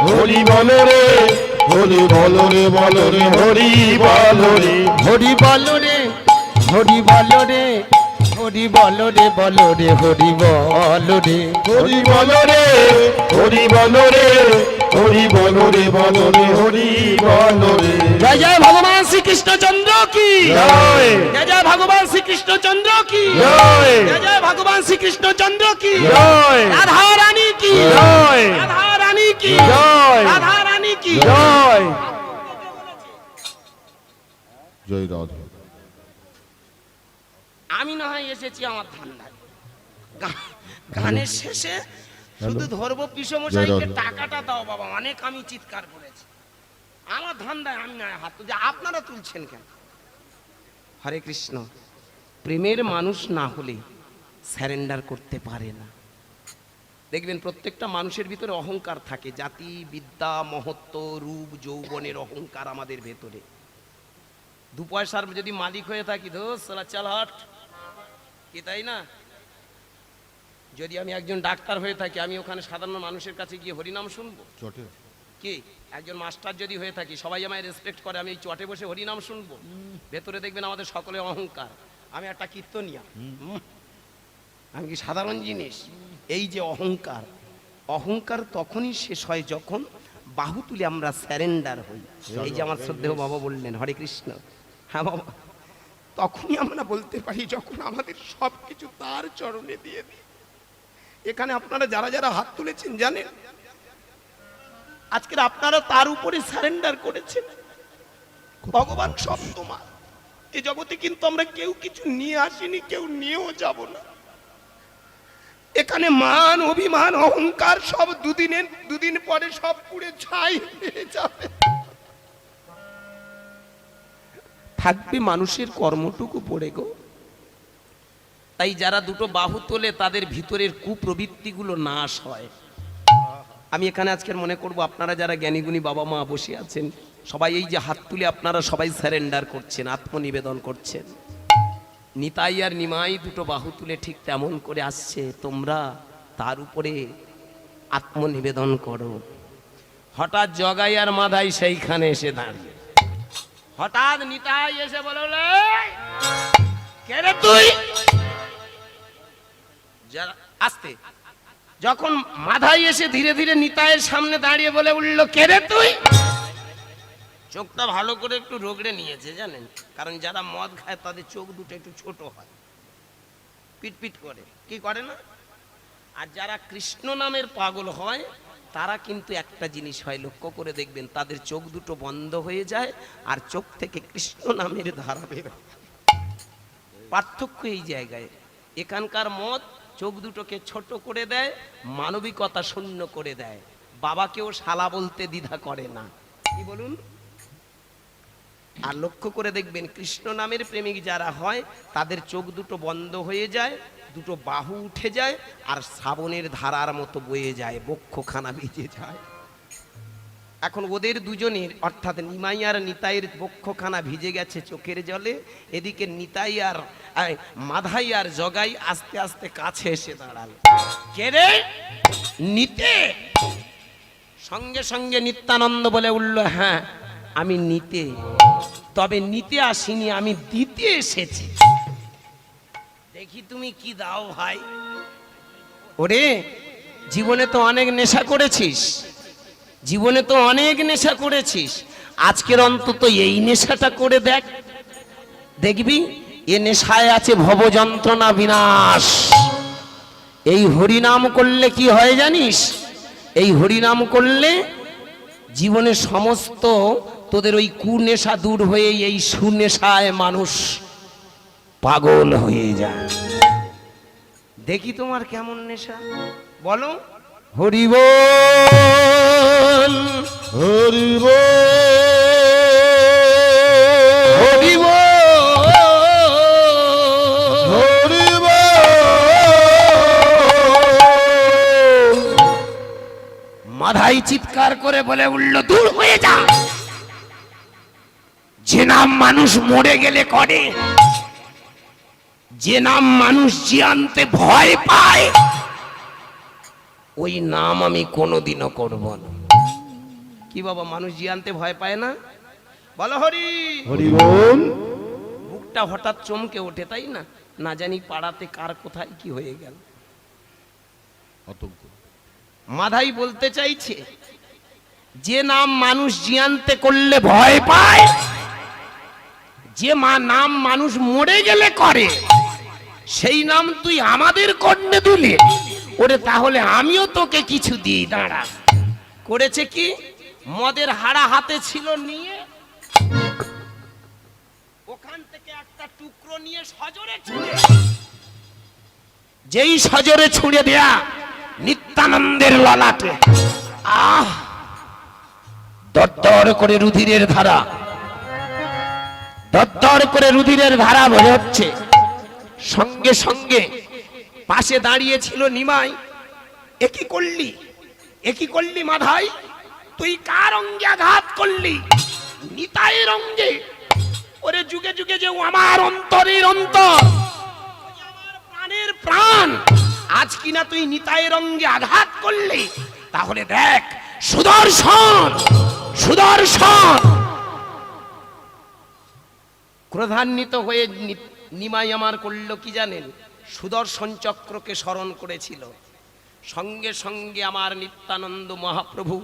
B: হরি বলো রে, হরি বলো রে বলো রে হরি বলো রে,
C: হরি বলো রে হরি বলো রে, হরি বলো রে বলো রে হরি বলো রে,
B: হরি বলো রে হরি বলো রে, হরি বলো রে বলো রে হরি বলো রে।
C: জয় জয় ভগবান শ্রীকৃষ্ণচন্দ্র কি
B: জয়।
C: জয় জয় ভগবান শ্রীকৃষ্ণচন্দ্র কি
B: জয়।
C: জয় জয় ভগবান শ্রীকৃষ্ণচন্দ্র কি
B: জয়।
C: রাধা রানী কি
B: জয়।
C: রাধা রানী কি
B: জয়।
C: রাধা রানী কি
B: জয়। জয় রাধা।
A: আমি না হয় এসেছি আমার ঠান্ডায়, গানের শেষে শুধু ধরবো পিসমশাইকে
B: জয় রাধা।
A: টাকাটা দাও বাবা, অনেক আমি চিৎকার করেছি। আমার ধান্দায় আমি না হাত তুলছি, আপনারা তুলছেন কেন? হরে কৃষ্ণ। প্রেমের মানুষ না হলে স্যারেন্ডার করতে পারে না। দেখবেন প্রত্যেকটা মানুষের ভিতরে অহংকার থাকে, জাতি বিদ্যা মহত্ব রূপ যৌবনের অহংকার আমাদের ভেতরে। দু পয়সার যদি মালিক হয়ে থাকি, ধর সালা চাল হাট কি, তাই না? যদি আমি একজন ডাক্তার হয়ে থাকি, আমি ওখানে সাধারণ মানুষের কাছে গিয়ে হরিনাম শুনবো
B: চটে
A: কি? একজন মাস্টার যদি হয়ে থাকি, সবাই আমায় রেসপেক্ট করে, আমি এই চটে বসে হরিনাম শুনবো? ভেতরে দেখবেন আমাদের সকলে অহংকার। আমি একটা কীর্তনিয়া, আমি কি সাধারণ জিনিস? এই যে অহংকার, অহংকার তখনই শেষ হয় যখন বাহু তুলে আমরা স্যারেন্ডার হই। এই যে আমার শ্রদ্ধেয় বাবা বললেন হরে কৃষ্ণ, হ্যাঁ বাবা, তখনই আমরা বলতে পারি যখন আমাদের সব কিছু তার চরণে দিয়ে দিই। এখানে আপনারা যারা যারা হাত তুলেছেন জানেন, আজকের আপনারা তার উপরে সারেন্ডার করেছেন। ভগবান সব তোমার। এই জগতে কিন্তু আমরা কেউ কিছু নিয়ে আসিনি, কেউ নিয়েও যাব না। এখানে মান অভিমান অহংকার সব দুদিন পরে সব পুড়ে ছাই হয়ে যাবে। থাকবে মানুষের কর্মটুকু পড়ে গো। তাই যারা দুটো বাহু তোলে তাদের ভিতরের কুপ্রবৃত্তিগুলো নাশ হয়। আমি এখানে আজকের মনে করব আপনারা যারা জ্ঞানীগুণী বাবা মা বসে আছেন, সবাই এই যে হাত তুলে আপনারা সবাই সারেন্ডার করছেন, আত্মনিবেদন করছেন। নিতাই আর নিমাই দুটো বাহু তুলে ঠিক তেমন করে আসছে, তোমরা তার উপরে আত্মনিবেদন করো। হঠাৎ জগাই আর মাধাই সেইখানে এসে দাঁড়িয়ে, হঠাৎ নিতাই এসে বললে, কে রে তুই? আসতে যখন মাধাই এসে ধীরে ধীরে নিতাইয়ের সামনে দাঁড়িয়ে বলে উঠল, কে রে তুই? চোখটা ভালো করে একটু রগড়ে নিয়েছে জানেন, কারণ যারা মদ খায় তাদের চোখ দুটো একটু ছোট হয়, পিটপিট করে, কি করে না? আর যারা কৃষ্ণ নামের পাগল হয় তারা কিন্তু একটা জিনিস হয়, লক্ষ্য করে দেখবেন, তাদের চোখ দুটো বন্ধ হয়ে যায় আর চোখ থেকে কৃষ্ণ নামের ধারা বের হয়। পার্থক্য এই জায়গায়। এখানকার মদ চোখ দুটোকে ছোট করে দেয়, মানবিকতা শূন্য করে দেয়, বাবাকেও শালা বলতে দ্বিধা করে না, কি বলুন? আর লক্ষ্য করে দেখবেন কৃষ্ণ নামের প্রেমিক যারা হয় তাদের চোখ দুটো বন্ধ হয়ে যায়, দুটো বাহু উঠে যায় আর শ্রাবণের ধারার মতো বয়ে যায়, বক্ষখানা ভিজে যায়। এখন ওদের দুজনের অর্থাৎ নিমাই আর নিতাইয়ের বক্ষখানা ভিজে গেছে চোখের জলে। এদিকে নিতাই আর মাধাই আর জগাই আস্তে আস্তে কাছে এসে দাঁড়াল। কে রে? নিতে। সঙ্গে সঙ্গে নিত্যানন্দ বলে উঠল, হ্যাঁ আমি নিতে, তবে নিতে আসিনি, আমি দিতে এসেছি। দেখি তুমি কি দাও ভাই। ওরে জীবনে তো অনেক নেশা করেছিস, জীবনে তো অনেক নেশা করেছিস, আজকের অন্তত এই নেশাটা করে দেখ, দেখবি এ নেশায় আছে ভবযন্ত্রণা বিনাশ। এই হরিনাম করলে কি হয় জানিস? এই হরিনাম করলে জীবনের সমস্ত তোদের ওই কুনেশা দূর হয়ে এই সুনেশায় মানুষ
C: পাগল হয়ে যায়।
A: দেখি তোমার কেমন নেশা, বলো।
C: হরি বল,
B: হরি বল,
C: হরি বল,
B: হরি বল।
C: মাধাই চিৎকার করে বলে উঠল, দূর হয়ে যা। যে নাম মানুষ মরে গেলে করে, যে নাম মানুষ জিয়ান্তে ভয় পায়, ওই নাম আমি কোনোদিনও করব না।
A: কি বাবা, মানুষ জিয়ানতে ভয় পায় না? বলো হরি।
B: হরি বল।
A: বুকটা হঠাৎ চমকে ওঠে, তাই না? না জানি পাড়াতে কার কোথায় কি হয়ে গেল।
B: আতঙ্ক।
A: মাধাই বলতে চাইছে, যে নাম মানুষ জিয়ানতে
C: করলে ভয় পায়, যে নাম মানুষ মরে গেলে করে, সেই নাম তুই আমাদের কর্ণে দিলে, ওরে তাহলে আমিও তোকে কিছু দিই, দাঁড়া।
A: করেছে কি, মদের হাড়া হাতে ছিল, নিয়ে ওখান থেকে একটা টুকরো নিয়ে সজোরে ছুঁড়ে,
C: যেই সজোরে ছুঁড়ে দেয়া নিত্যানন্দের ললাটে আহ দরদর করে রুধিরের ধারা, দরদর করে রুধিরের ধারা বয়ে হচ্ছে।
A: সঙ্গে সঙ্গে পাশে দাঁড়িয়ে ছিল নিমাই। একই করলি, একই করলি মাধাই,
C: তুই কার অঙ্গে আঘাত করলি? নিতাইয়ের অঙ্গে।
A: ওরে যুগে যুগে যে
C: আমার অন্তরের অন্তর,
A: আমার প্রাণের প্রাণ, আজ কিনা তুই নিতাইয়ের অঙ্গে আঘাত করলি।
C: তাহলে দেখ, সুদর্শন, সুদর্শন।
A: ক্রোধান্বিত হয়ে নিমাই আমার করলো কি জানেন? সুদর্শন চক্রকে স্মরণ করেছিল। সঙ্গে সঙ্গে আমার নিত্যানন্দ মহাপ্রভু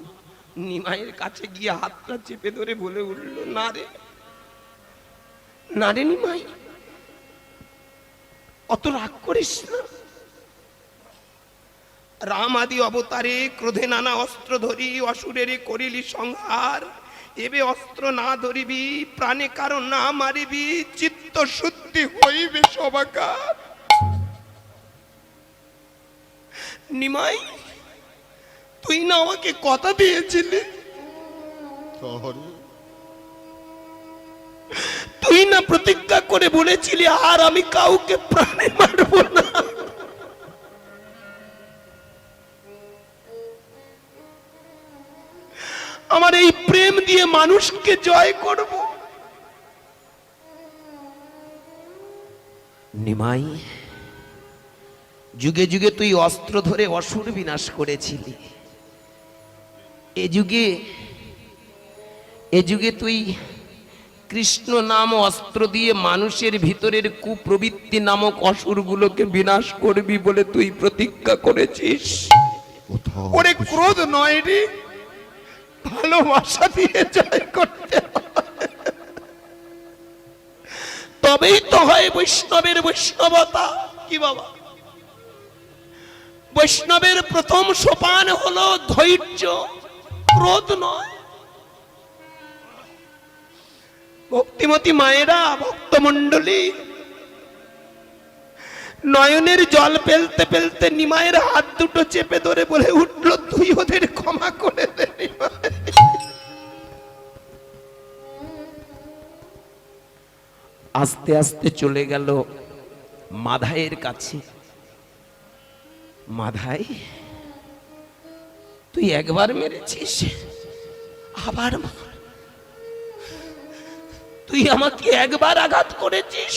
A: নিমাইয়ের কাছে গিয়ে হাতটা চেপে ধরে বলে উঠল, না রে, না রে নিমাই, অত রাগ করিস না। রাম আদি অবতারে ক্রোধে নানা অস্ত্র ধরি, অসুরের করিলি সংহার। এবে অস্ত্র না ধরিবি, প্রাণে কারণ না মারিবি, চিত্ত শুদ্ধি হইবে সবাকার। নিমাই, তুই না আমাকে কথা দিয়েছিলি, তুই না প্রতিজ্ঞা করে বলেছিলি আর আমি কাউকে প্রাণে মারব না। আমার এই প্রেম দিয়ে মানুষকে জয় করব। নিমাই, যুগে যুগে তুই অস্ত্র ধরে অসুর বিনাশ করেছিলি। এ যুগে তুই কৃষ্ণ নাম অস্ত্র দিয়ে মানুষের ভিতরের কুপ্রবৃত্তি নামক অসুরগুলোকে বিনাশ করবি বলে তুই প্রতিজ্ঞা করেছিস। ওরে ক্রোধ নয় রে, ভালোবাসা দিয়ে জয় করতে হয়। তবেই তো হয় বৈষ্ণবের বৈষ্ণবতা। কি বাবা, বৈষ্ণবের প্রথম সোপান হলো ধৈর্য, ক্রোধ নয়। ভক্তিমতী মায়েরা, ভক্তমণ্ডলী, নয়নের জল ফেলতে ফেলতে নিমাইয়ের হাত দুটো চেপে ধরে বলে উঠল, তুই ওদের ক্ষমা করে দে নিমাই। আস্তে আস্তে চলে গেল মাধাইয়ের কাছে। মাধাই, তুই একবার মেরেছিস, আবার মার। তুই আমাকে একবার আঘাত করেছিস,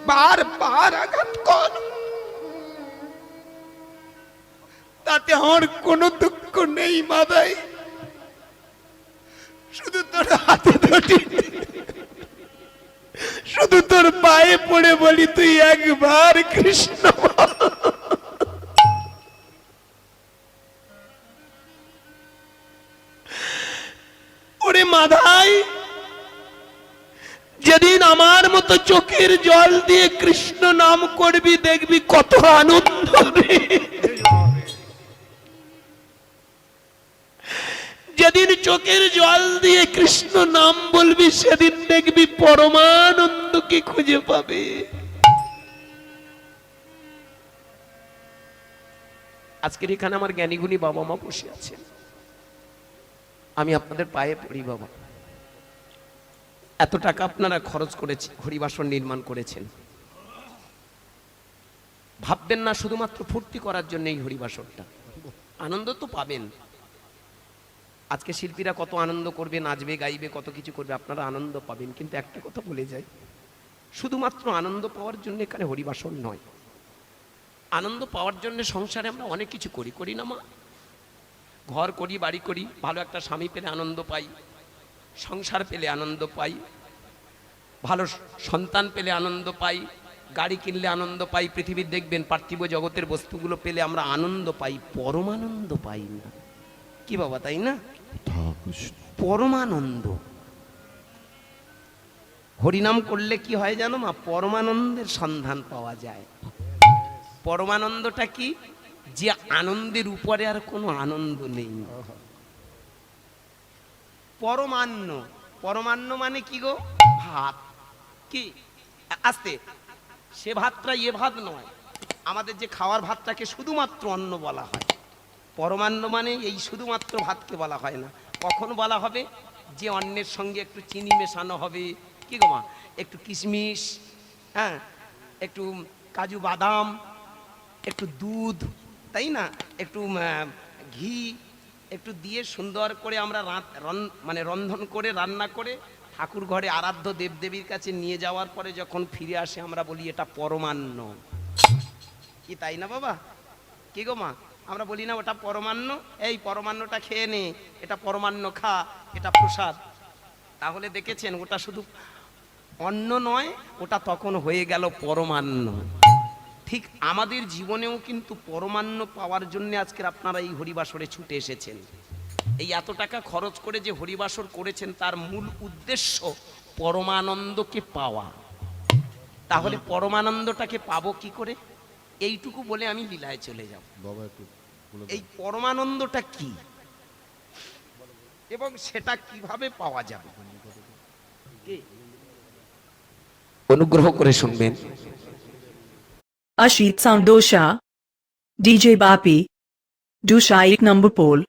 A: বারবার আঘাত কর। তাতে আমার কোনো দুঃখ নেই মাধাই, শুধু তোর হাতে ধরি, শুধু তোর পায়ে পড়ে বলি, তুই একবার কৃষ্ণ বল। ওরে মাধাই, যেদিন আমার মতো চোখের জল দিয়ে কৃষ্ণ নাম করবি, দেখবি কত আনন্দ হবে। যেদিন চোখের জল দিয়ে কৃষ্ণ নাম বলবি, সেদিন দেখবি পরমানন্দকে খুঁজে পাবে। আজকের এখানে আমার জ্ঞানীগুণী বাবা মা বসে আছেন, আমি আপনাদের পায়ে পড়ি বাবা। এত টাকা আপনারা খরচ করেছেন, হরিবাসর নির্মাণ করেছেন, ভাববেন না শুধুমাত্র ফুর্তি করার জন্য এই হরিবাসরটা। আনন্দ তো পাবেন, আজকে শিল্পীরা কত আনন্দ করবে, নাচবে গাইবে, কত কিছু করবে, আপনারা আনন্দ পাবেন। কিন্তু একটা কথা বলে যাই, শুধুমাত্র আনন্দ পাওয়ার জন্য এখানে হরিবাসর নয়। আনন্দ পাওয়ার জন্য সংসারে আমরা অনেক কিছু করি, করি না মা? ঘর করি, বাড়ি করি, ভালো একটা স্বামী পেলে আনন্দ পাই, সংসার পেলে আনন্দ পাই, ভালো সন্তান পেলে আনন্দ পাই, গাড়ি কিনলে আনন্দ পাই। পৃথিবীর দেখবেন পার্থিব জগতের বস্তুগুলো পেলে আমরা আনন্দ পাই, পরমানন্দ পাই না। কি বাবা, তাই না? পরমানন্দ হরিনাম করলে কি হয় জানো মা? পরমানন্দের সন্ধান পাওয়া যায়। পরমানন্দটা কি? যে আনন্দের উপরে আর কোনো আনন্দ নেই। পরমান্ন, পরমান্ন মানে কি গো? ভাত। কি আস্তে, সে ভাতটা এ ভাত নয়, আমাদের যে খাওয়ার ভাতটাকে শুধুমাত্র অন্ন বলা হয়। পরমান্ন মানে এই শুধুমাত্র ভাতকে বলা হয় না। কখন বলা হবে? যে অন্নের সঙ্গে একটু চিনি মেশানো হবে, কি গো মা, একটু কিশমিশ, হ্যাঁ, একটু কাজু বাদাম, একটু দুধ, তাই না, একটু ঘি একটু দিয়ে সুন্দর করে আমরা মানে রন্ধন করে রান্না করে ঠাকুর ঘরে আরাধ্য দেবদেবীর কাছে নিয়ে যাওয়ার পরে যখন ফিরে আসে আমরা বলি এটা পরমান্ন। কি তাই না বাবা? কি গো মা, আমরা বলি না ওটা পরমান্ন? এই পরমান্নটা খেয়ে নে, এটা পরমান্ন খা, এটা প্রসাদ। তাহলে দেখেছেন ওটা শুধু অন্ন নয়, ওটা তখন হয়ে গেল পরমান্ন। ঠিক আমাদের জীবনেও কিন্তু পরমান্ন পাওয়ার জন্য আজকের আপনারা এই হরিবাসরে ছুটে এসেছেন। এই এত টাকা খরচ করে যে হরিবাসর করেছেন তার মূল উদ্দেশ্য পরমানন্দকে পাওয়া। তাহলে পরমানন্দটাকে পাবো কি করে? এইটুকু বলে আমি লীলায় চলে যাব। এই পরমানন্দটা কি এবং সেটা কিভাবে পাওয়া যাবে অনুগ্রহ করে শুনবেন।
D: Ashit Sound Dosha DJ Bapi Dusha 1 number pole